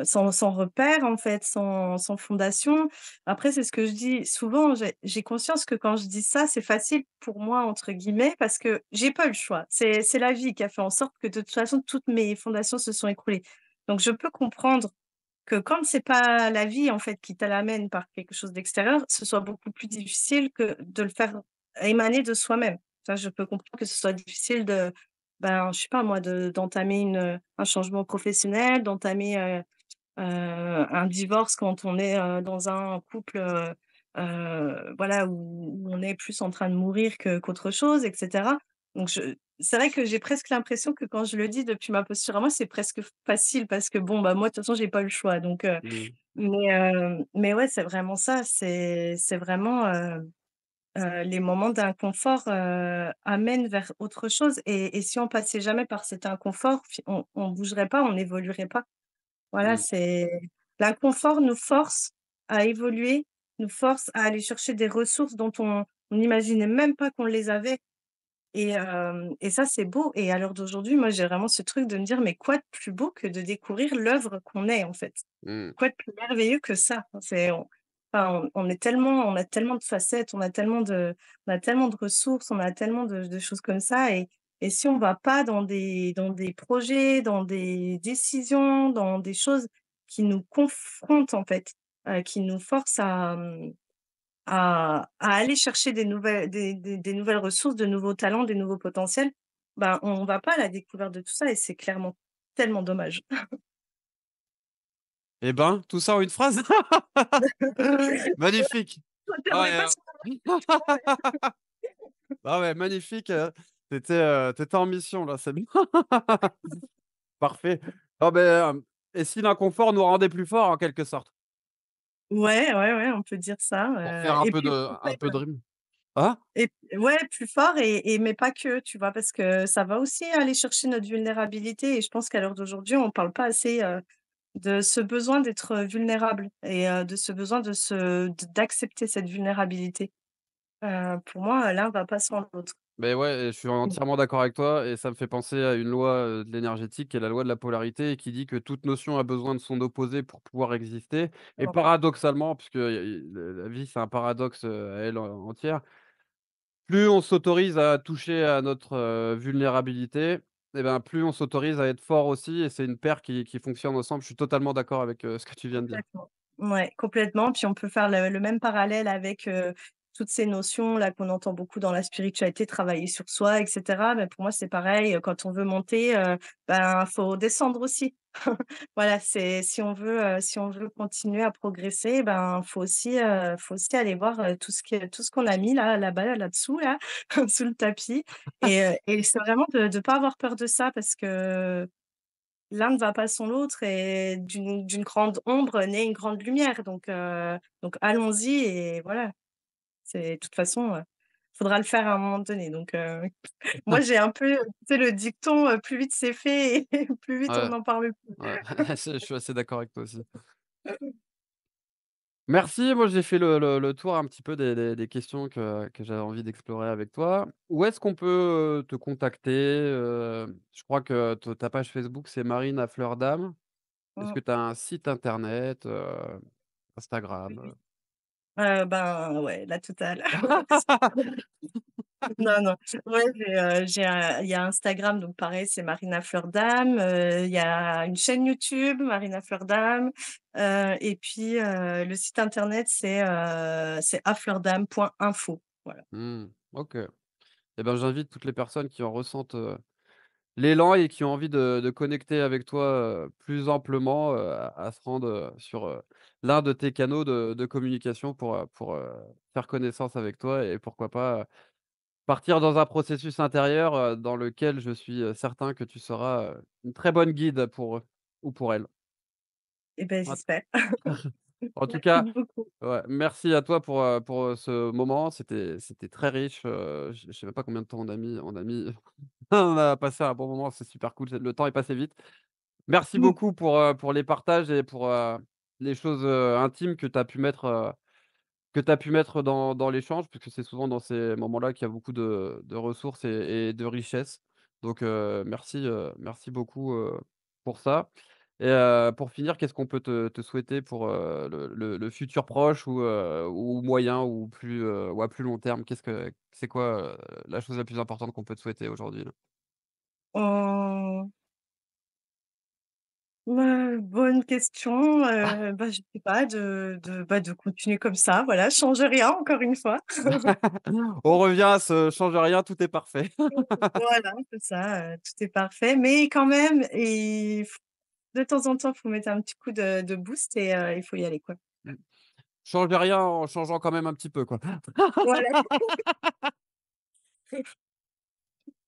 sans repère en fait, sans fondation. Après, c'est ce que je dis souvent, j'ai conscience que quand je dis ça, c'est «facile pour moi» entre guillemets parce que j'ai pas eu le choix. C'est la vie qui a fait en sorte que de toute façon toutes mes fondations se sont écroulées. Donc je peux comprendre que quand c'est pas la vie en fait qui te l'amène par quelque chose d'extérieur, ce soit beaucoup plus difficile que de le faire émaner de soi-même. Ça, je peux comprendre que ce soit difficile de, ben, je sais pas moi, d'entamer un changement professionnel, d'entamer, un divorce quand on est, dans un couple, voilà, où on est plus en train de mourir qu'autre chose et cetera. Donc c'est vrai que j'ai presque l'impression que quand je le dis depuis ma posture à moi, c'est presque facile parce que bon, bah, moi de toute façon j'ai pas eu le choix donc mmh, mais ouais, c'est vraiment ça, c'est vraiment, les moments d'inconfort, amènent vers autre chose et si on passait jamais par cet inconfort, on bougerait pas, on n'évoluerait pas. Voilà, mmh. c'est l'inconfort nous force à évoluer, nous force à aller chercher des ressources dont on n'imaginait même pas qu'on les avait et ça, c'est beau et à l'heure d'aujourd'hui, moi, j'ai vraiment ce truc de me dire: «Mais quoi de plus beau que de découvrir l'œuvre qu'on est, en fait?» Mmh. Quoi de plus merveilleux que ça? C'est on est tellement on a tellement de facettes, on a tellement de ressources, on a tellement de choses comme ça et si on va pas dans des projets, dans des décisions, dans des choses qui nous confrontent en fait, qui nous forcent à aller chercher des nouvelles ressources, de nouveaux talents, des nouveaux potentiels, ben, on va pas à la découverte de tout ça et c'est clairement tellement dommage. Et ben, tout ça en une phrase? Magnifique! Je Ah m'attarderai pas ouais, sur ah ouais, magnifique, tu étais en mission là, c'est bien. Parfait. Ah beh, et si l'inconfort nous rendait plus forts en quelque sorte? ouais, ouais, ouais, on peut dire ça, Pour faire et puis en un fait, peu de rime. Ah? et ouais, plus fort et mais pas que, tu vois? Parce que ça va aussi aller chercher notre vulnérabilité et je pense qu'à l'heure d'aujourd'hui, on parle pas assez, de ce besoin d'être vulnérable et de ce besoin d'accepter cette vulnérabilité. Pour moi, l'un va pas sans l'autre. Beh, ouais, et je suis entièrement d'accord avec toi et ça me fait penser à une loi, de l'énergétique qui est la loi de la polarité et qui dit que toute notion a besoin de son opposé pour pouvoir exister et Exactement. paradoxalement, puisque la vie, c'est un paradoxe, à elle entière. Plus on s'autorise à toucher à notre, vulnérabilité et ben, plus on s'autorise à être fort aussi et c'est une paire qui fonctionne ensemble. Je suis totalement d'accord avec, ce que tu viens de dire. Complètement. Ouais, complètement. Puis on peut faire le même parallèle avec, toutes ces notions-là qu'on entend beaucoup dans la spiritualité, travailler sur soi et cetera. Mais pour moi, c'est pareil, quand on veut monter, ben, faut descendre aussi. Voilà, c'est si on veut continuer à progresser, ben, faut aussi aller voir, tout ce qu'on a mis là-bas, là-dessous là, sous le tapis et c'est vraiment de pas avoir peur de ça parce que l'un ne va pas sans l'autre et d'une grande ombre naît une grande lumière donc allons-y et voilà. C'est de toute façon, faudra le faire à un moment donné. Donc moi, j'ai un peu, tu sais, le dicton, «Plus vite c'est fait et plus vite on Ouais, n'en parle plus». ouais, je suis assez d'accord avec toi aussi. Merci, moi j'ai fait le tour un petit peu des questions que j'avais envie d'explorer avec toi. Où est-ce qu'on peut, te contacter? Je crois que ta page Facebook, c'est Marine à fleur d'âme. Est-ce Mmh. que tu as un site internet, Oui, Instagram, oui. Ben, ouais, la totale. Non, non. Ouais, j'ai un il y a Instagram, donc pareil, c'est Marina Fleur d'Âme, il y a une chaîne YouTube, Marina Fleur d'Âme, et puis, le site internet, c'est afleurdame.info. Voilà. Mmh, OK. Et ben, j'invite toutes les personnes qui en ressentent, l'élan et qui ont envie de connecter avec toi, plus amplement, à se rendre, sur, l'un de tes canaux de communication pour, faire connaissance avec toi et pourquoi pas, partir dans un processus intérieur, dans lequel je suis, certain que tu seras, une très bonne guide pour eux ou pour elles. Et ben, En j'espère. en tout Merci cas, beaucoup. ouais, merci à toi pour, ce moment. C'était très riche, je sais même pas combien de temps on a mis on a passé un bon moment, c'est super cool, le temps est passé vite. Merci Mmh. beaucoup pour les partages et pour, les choses, intimes que tu as pu mettre dans l'échange, puisque c'est souvent dans ces moments-là qu'il y a beaucoup de ressources et de richesses. Donc, merci beaucoup, pour ça et pour finir, qu'est-ce qu'on peut te souhaiter pour, le futur proche ou moyen ou à plus long terme? C'est quoi, la chose la plus importante qu'on peut te souhaiter aujourd'hui, là? Mmh. Bonne question, bah, je sais pas, de continuer comme ça, voilà, change rien encore une fois. On revient à ce «change rien, tout est parfait». Voilà, c'est ça, tout est parfait, mais quand même et f de temps en temps, faut mettre un petit coup de boost et il faut y aller, quoi. Mmh. Change rien en changeant quand même un petit peu, quoi. Voilà.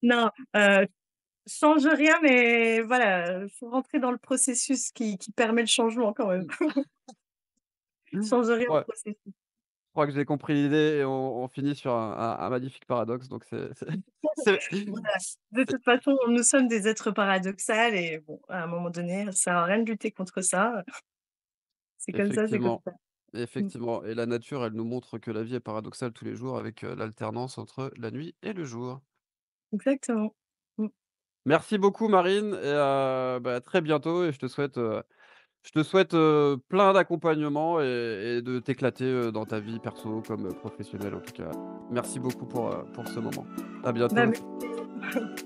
Non, change rien, mais voilà, faut rentrer dans le processus qui permet le changement quand même. Change rien au Ouais, processus. je crois que j'ai compris l'idée et on finit sur un magnifique paradoxe, donc c'est Voilà. De c'est toute façon, nous sommes des êtres paradoxales et bon, à un moment donné, ça sert à rien de lutter contre ça. C'est comme ça, c'est comme effectivement, ça. Mmh. effectivement et la nature, elle nous montre que la vie est paradoxale tous les jours avec, l'alternance entre la nuit et le jour. Exactement. Mmh. Merci beaucoup Marine et bah, à très bientôt et je te souhaite, plein d'accompagnement et de t'éclater, dans ta vie perso comme, professionnelle en tout cas. Merci beaucoup pour ce moment. À Bah, bientôt. merci.